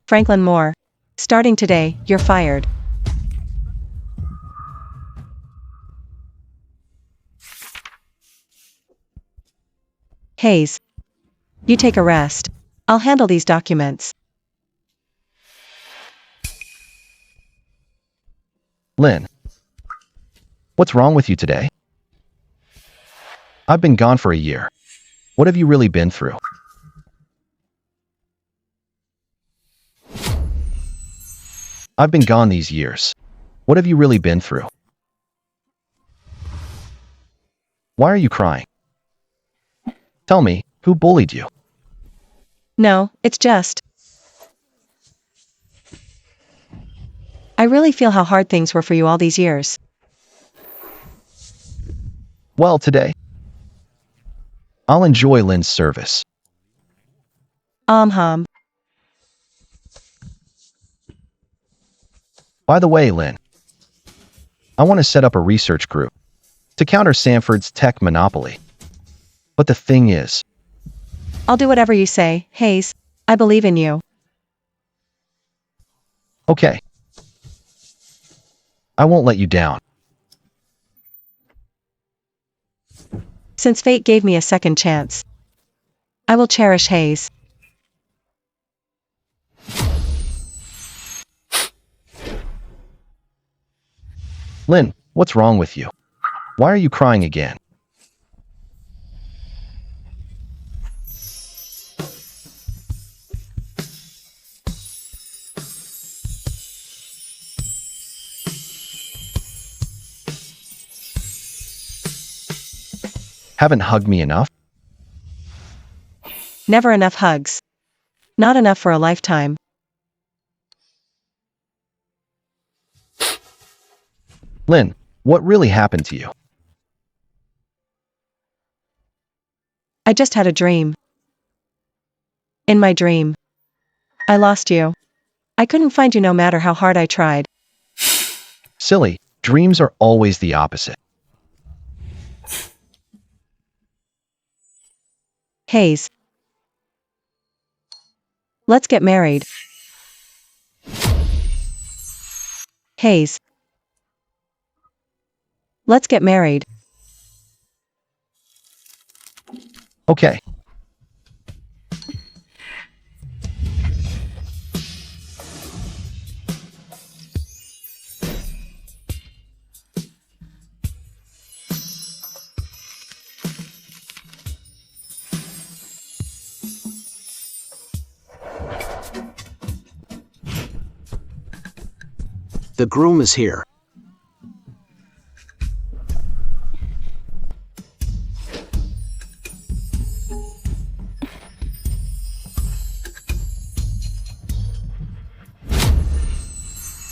Franklin Moore. Starting today, you're fired. Hayes. You take a rest. I'll handle these documents. Lynn. What's wrong with you today? I've been gone for a year. What have you really been through? I've been gone these years. What have you really been through? Why are you crying? Tell me, who bullied you? No, it's just I really feel how hard things were for you all these years. Well, today, I'll enjoy Lynn's service. Hum. By the way, Lynn, I want to set up a research group to counter Sanford's tech monopoly. But the thing is, I'll do whatever you say, Hayes. I believe in you. okay. I won't let you down. Since fate gave me a second chance, I will cherish Hayes. Lynn, what's wrong with you? Why are you crying again? Haven't hugged me enough? Never enough hugs. Not enough for a lifetime. Lynn, what really happened to you? I just had a dream. In my dream, I lost you. I couldn't find you no matter how hard I tried. Silly, dreams are always the opposite. Hayes. Let's get married. Hayes. Let's get married. Okay. The groom is here.